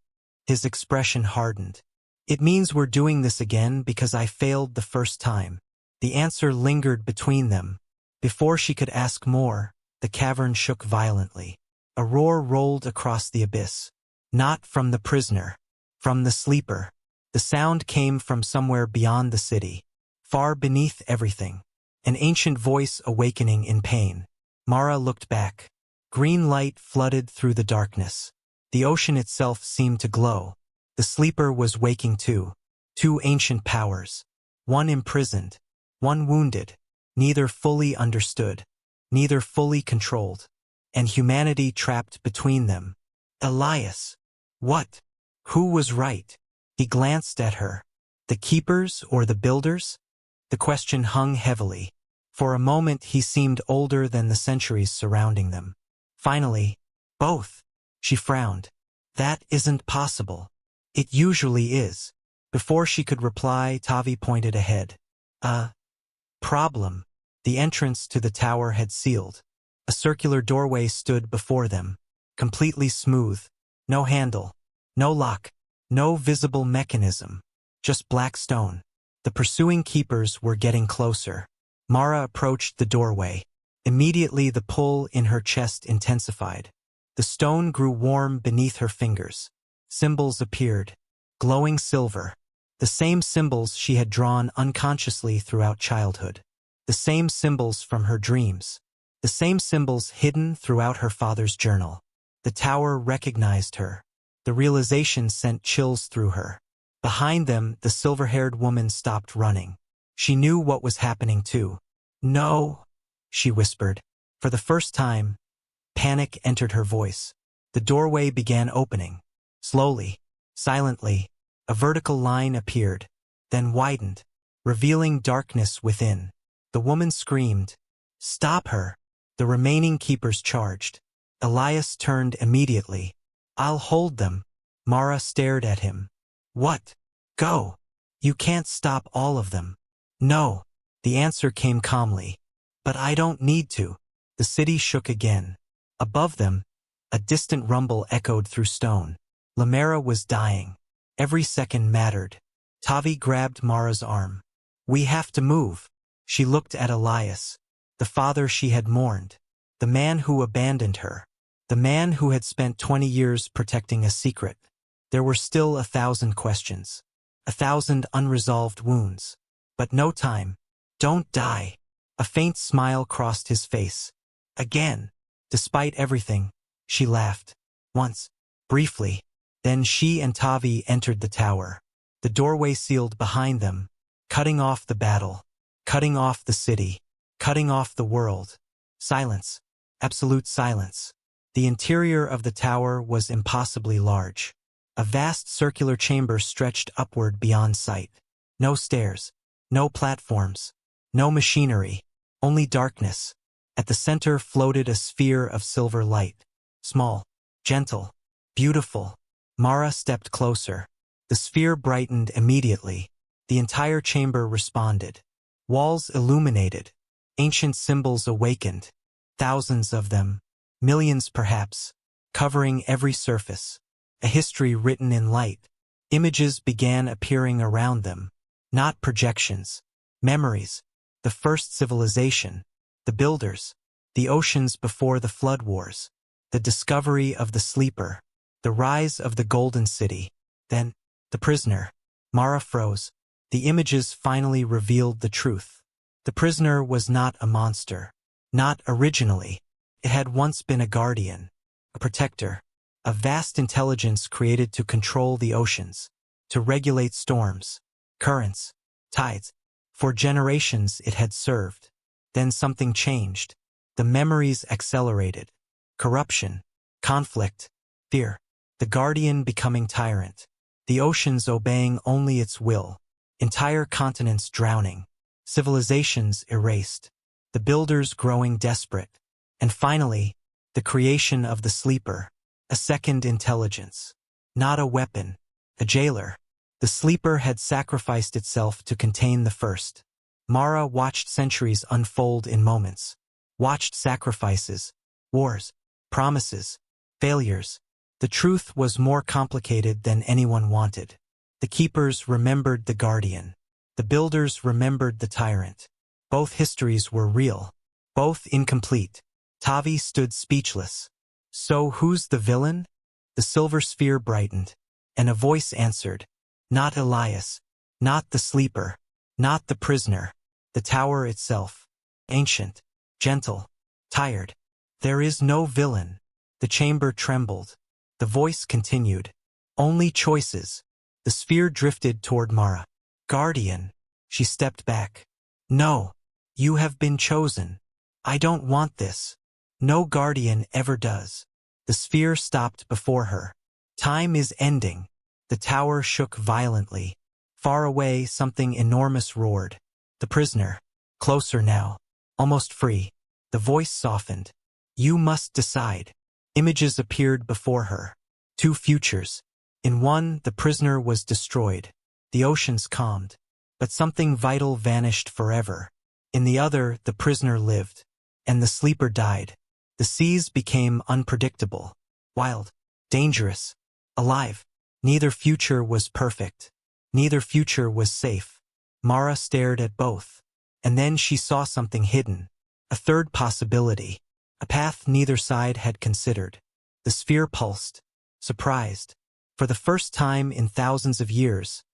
His expression hardened. It means we're doing this again because I failed the first time. The answer lingered between them. Before she could ask more, the cavern shook violently. A roar rolled across the abyss. Not from the prisoner. From the sleeper. The sound came from somewhere beyond the city. Far beneath everything. An ancient voice awakening in pain. Mara looked back. Green light flooded through the darkness. The ocean itself seemed to glow. The sleeper was waking too. Two ancient powers. One imprisoned. One wounded. Neither fully understood. Neither fully controlled. And humanity trapped between them. Elias. What? Who was right? He glanced at her. The keepers or the builders? The question hung heavily. For a moment he seemed older than the centuries surrounding them. Finally, both. She frowned. That isn't possible. It usually is. Before she could reply, Tavi pointed ahead. Problem. The entrance to the tower had sealed. A circular doorway stood before them. Completely smooth. No handle. No lock. No visible mechanism. Just black stone. The pursuing keepers were getting closer. Mara approached the doorway. Immediately the pull in her chest intensified. The stone grew warm beneath her fingers. Symbols appeared. Glowing silver. The same symbols she had drawn unconsciously throughout childhood. The same symbols from her dreams. The same symbols hidden throughout her father's journal. The tower recognized her. The realization sent chills through her. Behind them, the silver-haired woman stopped running. She knew what was happening too. No, she whispered. For the first time, panic entered her voice. The doorway began opening. Slowly, silently, a vertical line appeared, then widened, revealing darkness within. The woman screamed. Stop her! The remaining keepers charged. Elias turned immediately. "I'll hold them." Mara stared at him. "What? Go. You can't stop all of them." "No." The answer came calmly. "But I don't need to." The city shook again. Above them, a distant rumble echoed through stone. Lumerra was dying. Every second mattered. Tavi grabbed Mara's arm. "We have to move." She looked at Elias, the father she had mourned, the man who abandoned her, the man who had spent 20 years protecting a secret. There were still 1,000 questions, 1,000 unresolved wounds. But no time. "Don't die." A faint smile crossed his face. "Again." Despite everything, she laughed. Once, briefly. Then she and Tavi entered the tower. The doorway sealed behind them, cutting off the battle, cutting off the city, cutting off the world. Silence. Absolute silence. The interior of the tower was impossibly large. A vast circular chamber stretched upward beyond sight. No stairs, no platforms, no machinery, only darkness. At the center floated a sphere of silver light. Small, gentle, beautiful. Mara stepped closer. The sphere brightened immediately. The entire chamber responded. Walls illuminated. Ancient symbols awakened. Thousands of them, millions perhaps, covering every surface. A history written in light. Images began appearing around them. Not projections. Memories. The first civilization. The builders. The oceans before the flood wars. The discovery of the sleeper. The rise of the golden city. Then, the prisoner. Mara froze. The images finally revealed the truth. The prisoner was not a monster. Not originally. It had once been a guardian. A protector. A vast intelligence created to control the oceans. To regulate storms. Currents. Tides. For generations it had served. Then something changed. The memories accelerated. Corruption. Conflict. Fear. The guardian becoming tyrant. The oceans obeying only its will. Entire continents drowning. Civilizations erased. The builders growing desperate. And finally, the creation of the sleeper. A second intelligence. Not a weapon. A jailer. The sleeper had sacrificed itself to contain the first. Mara watched centuries unfold in moments. Watched sacrifices. Wars. Promises. Failures. The truth was more complicated than anyone wanted. The keepers remembered the guardian. The builders remembered the tyrant. Both histories were real. Both incomplete. Tavi stood speechless. "So who's the villain?" The silver sphere brightened, and a voice answered. "Not Elias. Not the sleeper. Not the prisoner. The tower itself. Ancient. Gentle. Tired. There is no villain." The chamber trembled. The voice continued. "Only choices." The sphere drifted toward Mara. "Guardian." She stepped back. "No. You have been chosen. I don't want this. No guardian ever does." The sphere stopped before her. "Time is ending." The tower shook violently. Far away, something enormous roared. The prisoner. Closer now. Almost free. The voice softened. "You must decide." Images appeared before her. Two futures. In one, the prisoner was destroyed. The oceans calmed. But something vital vanished forever. In the other, the prisoner lived. And the sleeper died. The seas became unpredictable. Wild. Dangerous. Alive. Neither future was perfect. Neither future was safe. Mara stared at both. And then she saw something hidden. A third possibility. A path neither side had considered. The sphere pulsed. Surprised. For the first time in thousands of years,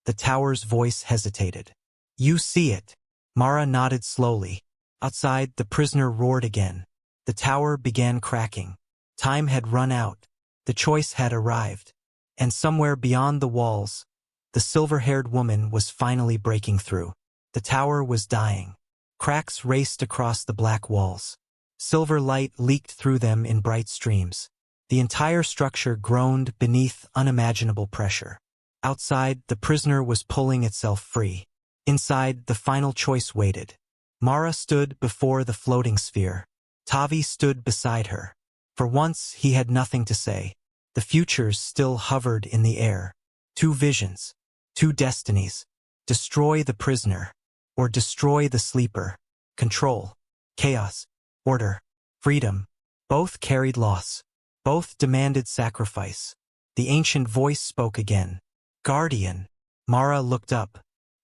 the tower's voice hesitated. "You see it." Mara nodded slowly. Outside, the prisoner roared again. The tower began cracking. Time had run out. The choice had arrived. And somewhere beyond the walls, the silver-haired woman was finally breaking through. The tower was dying. Cracks raced across the black walls. Silver light leaked through them in bright streams. The entire structure groaned beneath unimaginable pressure. Outside, the prisoner was pulling itself free. Inside, the final choice waited. Mara stood before the floating sphere. Tavi stood beside her. For once he had nothing to say. The futures still hovered in the air. Two visions. Two destinies. Destroy the prisoner. Or destroy the sleeper. Control. Chaos. Order. Freedom. Both carried loss. Both demanded sacrifice. The ancient voice spoke again. Guardian. Mara looked up.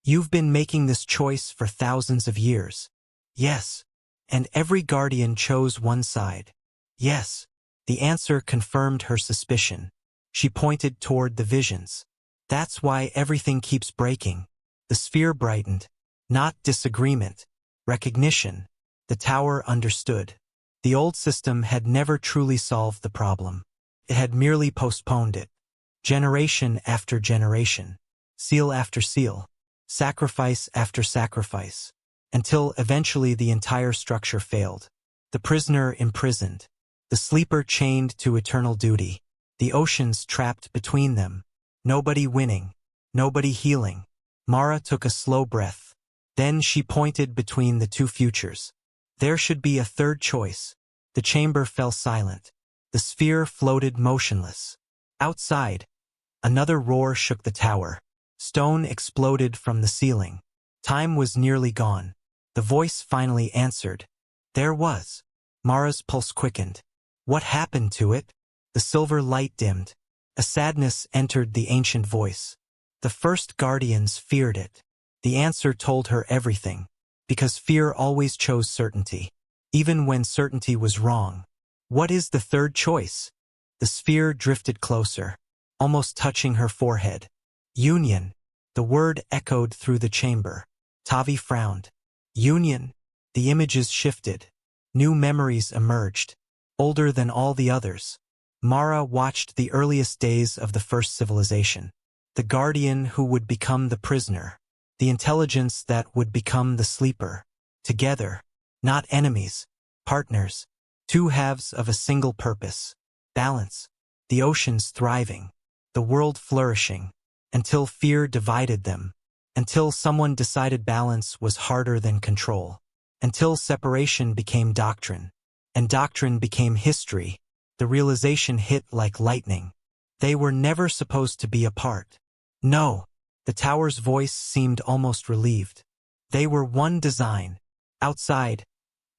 You've been making this choice for thousands of years. Yes. And every guardian chose one side. Yes. The answer confirmed her suspicion. She pointed toward the visions. That's why everything keeps breaking. The sphere brightened. Not disagreement. Recognition. The tower understood. The old system had never truly solved the problem. It had merely postponed it. Generation after generation. Seal after seal. Sacrifice after sacrifice. Until eventually the entire structure failed. The prisoner imprisoned. The sleeper chained to eternal duty. The oceans trapped between them. Nobody winning. Nobody healing. Mara took a slow breath. Then she pointed between the two futures. There should be a third choice. The chamber fell silent. The sphere floated motionless. Outside, another roar shook the tower. Stone exploded from the ceiling. Time was nearly gone. The voice finally answered. There was. Mara's pulse quickened. What happened to it? The silver light dimmed. A sadness entered the ancient voice. The first guardians feared it. The answer told her everything. Because fear always chose certainty. Even when certainty was wrong. What is the third choice? The sphere drifted closer. Almost touching her forehead. Union. The word echoed through the chamber. Tavi frowned. Union. The images shifted. New memories emerged. Older than all the others. Mara watched the earliest days of the first civilization. The guardian who would become the prisoner. The intelligence that would become the sleeper. Together. Not enemies. Partners. Two halves of a single purpose. Balance. The oceans thriving. The world flourishing. Until fear divided them. Until someone decided balance was harder than control. Until separation became doctrine. And doctrine became history. The realization hit like lightning. They were never supposed to be apart. No. The tower's voice seemed almost relieved. They were one design. Outside,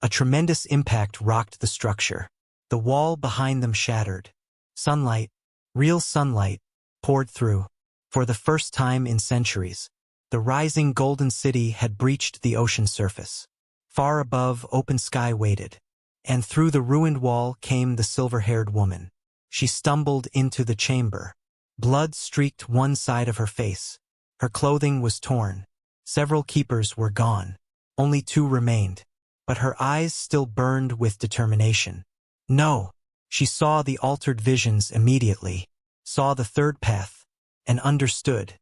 a tremendous impact rocked the structure. The wall behind them shattered. Sunlight, real sunlight, poured through. For the first time in centuries, the rising golden city had breached the ocean surface. Far above, open sky waited. And through the ruined wall came the silver-haired woman. She stumbled into the chamber. Blood streaked one side of her face. Her clothing was torn. Several keepers were gone. Only two remained. But her eyes still burned with determination. No. She saw the altered visions immediately. Saw the third path. And understood.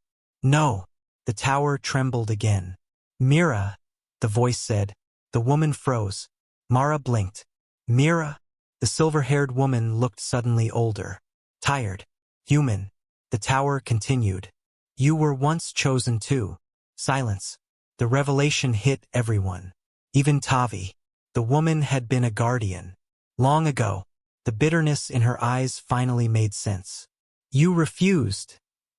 No. The tower trembled again. Mira, the voice said. The woman froze. Mara blinked. Mira? The silver-haired woman looked suddenly older. Tired. Human. The tower continued. You were once chosen too. Silence. The revelation hit everyone. Even Tavi. The woman had been a guardian. Long ago. The bitterness in her eyes finally made sense. You refused,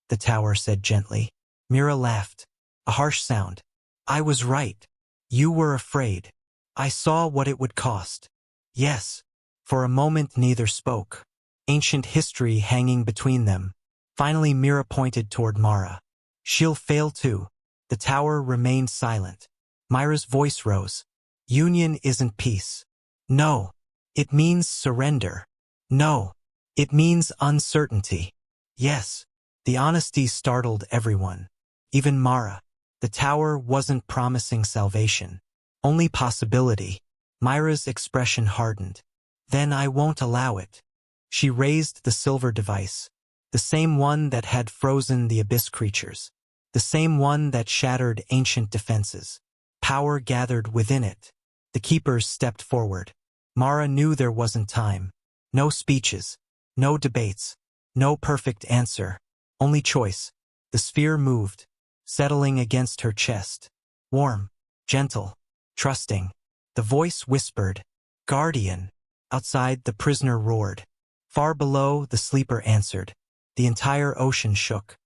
the tower said gently. Mira laughed. A harsh sound. I was right. You were afraid. I saw what it would cost. Yes. For a moment neither spoke. Ancient history hanging between them. Finally Mira pointed toward Mara. She'll fail too. The tower remained silent. Myra's voice rose. Union isn't peace. No. It means surrender. No. It means uncertainty. Yes. The honesty startled everyone. Even Mara. The tower wasn't promising salvation. Only possibility. Myra's expression hardened. Then I won't allow it. She raised the silver device. The same one that had frozen the abyss creatures. The same one that shattered ancient defenses. Power gathered within it. The keepers stepped forward. Mara knew there wasn't time. No speeches. No debates. No perfect answer. Only choice. The sphere moved, settling against her chest. Warm. Gentle. Trusting. The voice whispered. Guardian. Outside, the prisoner roared. Far below, the sleeper answered. The entire ocean shook.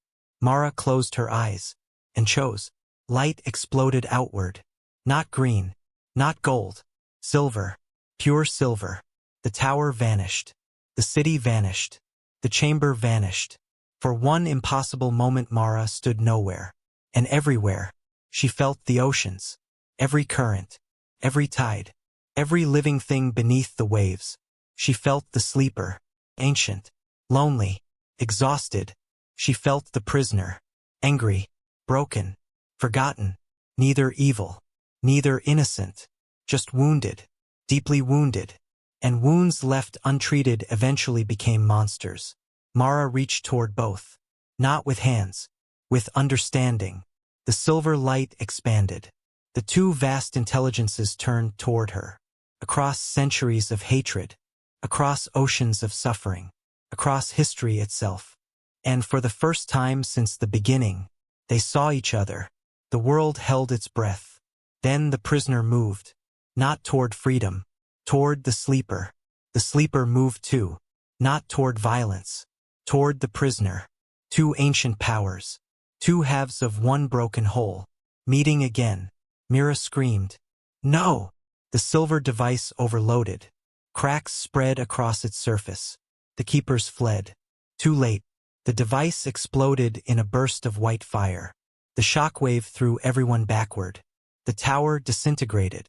Mara closed her eyes and chose. Light exploded outward. Not green, not gold. Silver. Pure silver. The tower vanished. The city vanished. The chamber vanished. For one impossible moment Mara stood nowhere. And everywhere, she felt the oceans. Every current. Every tide. Every living thing beneath the waves. She felt the sleeper. Ancient. Lonely. Exhausted. She felt the prisoner. Angry. Broken. Forgotten. Neither evil. Neither innocent. Just wounded. Deeply wounded. And wounds left untreated eventually became monsters. Mara reached toward both. Not with hands. With understanding. The silver light expanded. The two vast intelligences turned toward her. Across centuries of hatred. Across oceans of suffering. Across history itself. And for the first time since the beginning, they saw each other. The world held its breath. Then the prisoner moved. Not toward freedom. Toward the sleeper. The sleeper moved too. Not toward violence. Toward the prisoner. Two ancient powers. Two halves of one broken whole. Meeting again. Mira screamed. No! The silver device overloaded. Cracks spread across its surface. The keepers fled. Too late. The device exploded in a burst of white fire. The shockwave threw everyone backward. The tower disintegrated.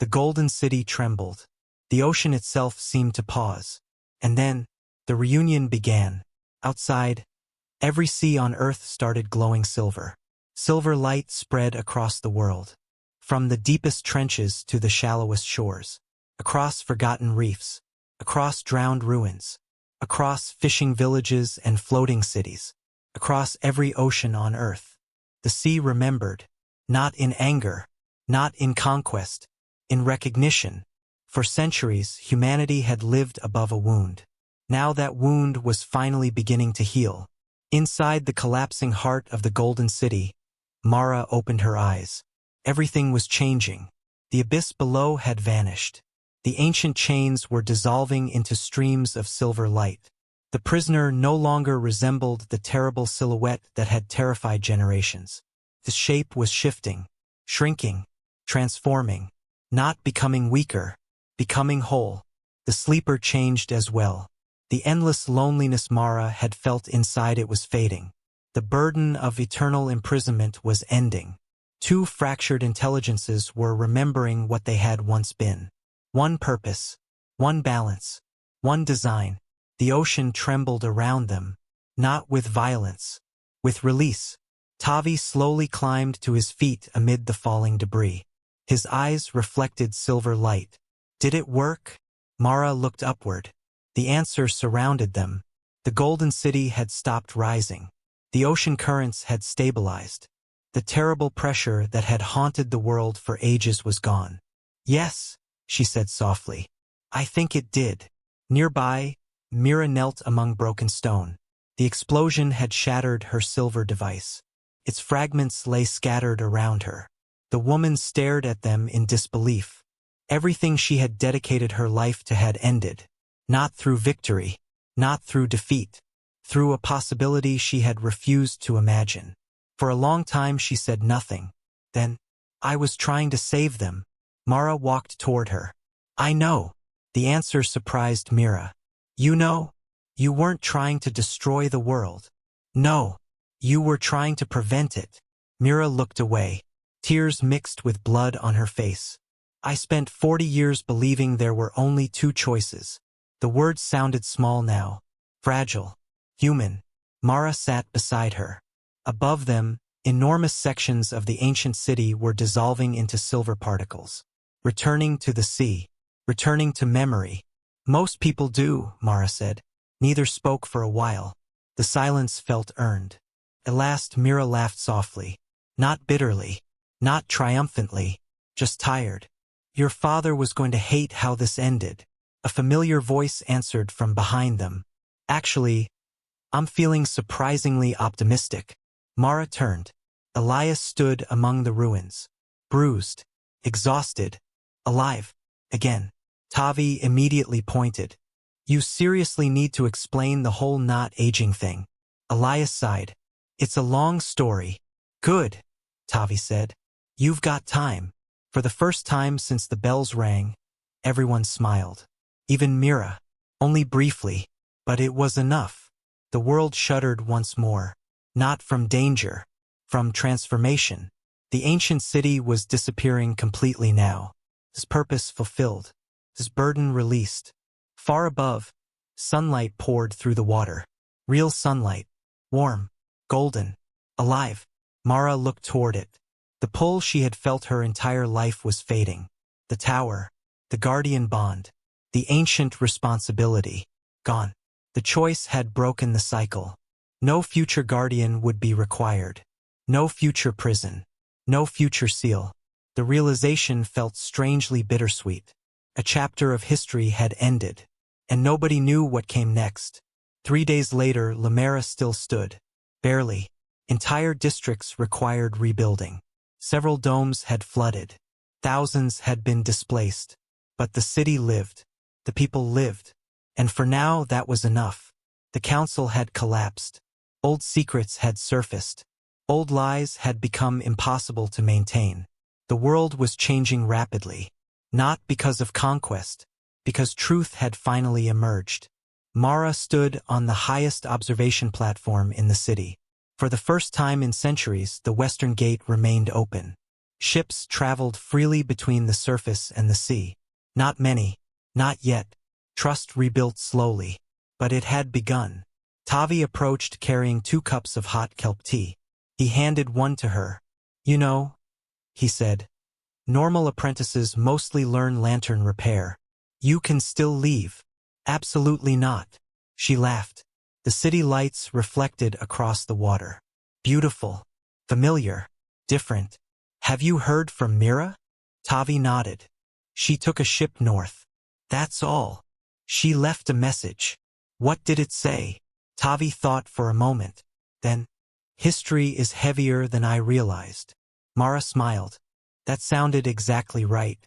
The golden city trembled. The ocean itself seemed to pause. And then, the reunion began. Outside, every sea on earth started glowing silver. Silver light spread across the world. From the deepest trenches to the shallowest shores. Across forgotten reefs. Across drowned ruins. Across fishing villages and floating cities. Across every ocean on earth. The sea remembered. Not in anger. Not in conquest. In recognition. For centuries, humanity had lived above a wound. Now that wound was finally beginning to heal. Inside the collapsing heart of the Golden City, Mara opened her eyes. Everything was changing. The abyss below had vanished. The ancient chains were dissolving into streams of silver light. The prisoner no longer resembled the terrible silhouette that had terrified generations. The shape was shifting, shrinking, transforming, not becoming weaker, becoming whole. The sleeper changed as well. The endless loneliness Mara had felt inside it was fading. The burden of eternal imprisonment was ending. Two fractured intelligences were remembering what they had once been. One purpose, one balance, one design. The ocean trembled around them, not with violence, with release. Tavi slowly climbed to his feet amid the falling debris. His eyes reflected silver light. Did it work? Mara looked upward. The answer surrounded them. The Golden City had stopped rising. The ocean currents had stabilized. The terrible pressure that had haunted the world for ages was gone. Yes, she said softly. I think it did. Nearby, Mira knelt among broken stone. The explosion had shattered her silver device. Its fragments lay scattered around her. The woman stared at them in disbelief. Everything she had dedicated her life to had ended. Not through victory, not through defeat, through a possibility she had refused to imagine. For a long time she said nothing. Then, I was trying to save them. Mara walked toward her. I know. The answer surprised Mira. You know? You weren't trying to destroy the world. No. You were trying to prevent it. Mira looked away. Tears mixed with blood on her face. I spent 40 years believing there were only two choices. The words sounded small now. Fragile. Human. Mara sat beside her. Above them, enormous sections of the ancient city were dissolving into silver particles. Returning to the sea. Returning to memory. Most people do, Mara said. Neither spoke for a while. The silence felt earned. At last Mira laughed softly. Not bitterly. Not triumphantly. Just tired. Your father was going to hate how this ended. A familiar voice answered from behind them. Actually, I'm feeling surprisingly optimistic. Mara turned. Elias stood among the ruins. Bruised. Exhausted. Alive. Again. Tavi immediately pointed. You seriously need to explain the whole not aging thing. Elias sighed. It's a long story. Good, Tavi said. You've got time. For the first time since the bells rang, everyone smiled. Even Mira. Only briefly, but it was enough. The world shuddered once more. Not from danger, from transformation. The ancient city was disappearing completely now. His purpose fulfilled. His burden released. Far above, sunlight poured through the water. Real sunlight. Warm. Golden. Alive. Mara looked toward it. The pull she had felt her entire life was fading. The tower. The guardian bond. The ancient responsibility. Gone. The choice had broken the cycle. No future guardian would be required. No future prison. No future seal. The realization felt strangely bittersweet. A chapter of history had ended. And nobody knew what came next. 3 days later, Lumerra still stood. Barely. Entire districts required rebuilding. Several domes had flooded. Thousands had been displaced. But the city lived. The people lived. And for now, that was enough. The council had collapsed. Old secrets had surfaced. Old lies had become impossible to maintain. The world was changing rapidly. Not because of conquest, because truth had finally emerged. Mara stood on the highest observation platform in the city. For the first time in centuries, the western gate remained open. Ships traveled freely between the surface and the sea. Not many. Not yet. Trust rebuilt slowly. But it had begun. Tavi approached carrying 2 cups of hot kelp tea. He handed one to her. You know, he said, normal apprentices mostly learn lantern repair. You can still leave. Absolutely not. She laughed. The city lights reflected across the water. Beautiful. Familiar. Different. Have you heard from Mira? Tavi nodded. She took a ship north. That's all. She left a message. What did it say? Tavi thought for a moment. Then, history is heavier than I realized. Mara smiled. That sounded exactly right.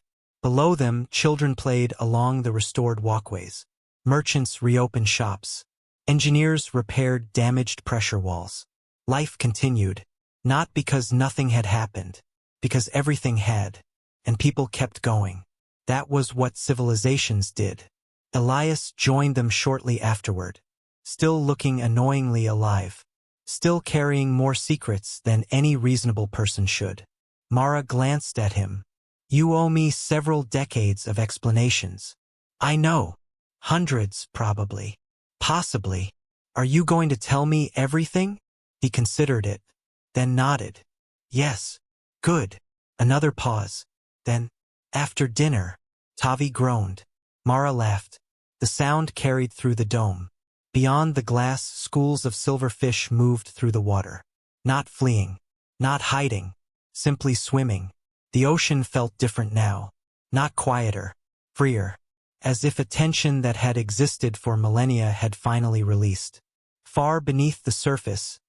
Below them, children played along the restored walkways. Merchants reopened shops. Engineers repaired damaged pressure walls. Life continued, not because nothing had happened, because everything had, and people kept going. That was what civilizations did. Elias joined them shortly afterward, still looking annoyingly alive, still carrying more secrets than any reasonable person should. Mara glanced at him. You owe me several decades of explanations. I know. Hundreds, probably. Possibly. Are you going to tell me everything? He considered it, then nodded. Yes. Good. Another pause. Then, after dinner, Tavi groaned. Mara laughed. The sound carried through the dome. Beyond the glass, schools of silver fish moved through the water. Not fleeing. Not hiding. Simply swimming. The ocean felt different now. Not quieter. Freer. As if a tension that had existed for millennia had finally released. Far beneath the surface,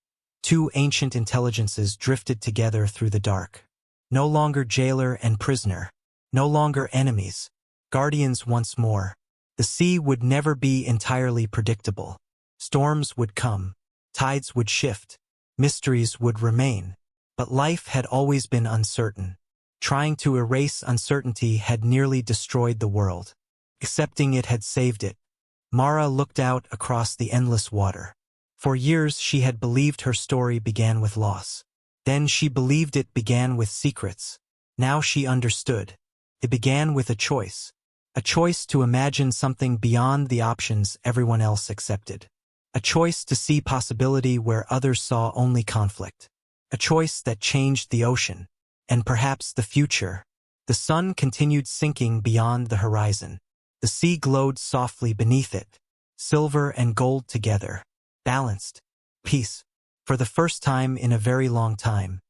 2 ancient intelligences drifted together through the dark. No longer jailer and prisoner. No longer enemies. Guardians once more. The sea would never be entirely predictable. Storms would come. Tides would shift. Mysteries would remain. But life had always been uncertain. Trying to erase uncertainty had nearly destroyed the world. Accepting it had saved it. Mara looked out across the endless water. For years she had believed her story began with loss. Then she believed it began with secrets. Now she understood. It began with a choice. A choice to imagine something beyond the options everyone else accepted. A choice to see possibility where others saw only conflict. A choice that changed the ocean. And perhaps the future. The sun continued sinking beyond the horizon. The sea glowed softly beneath it. Silver and gold together. Balanced. Peace. For the first time in a very long time,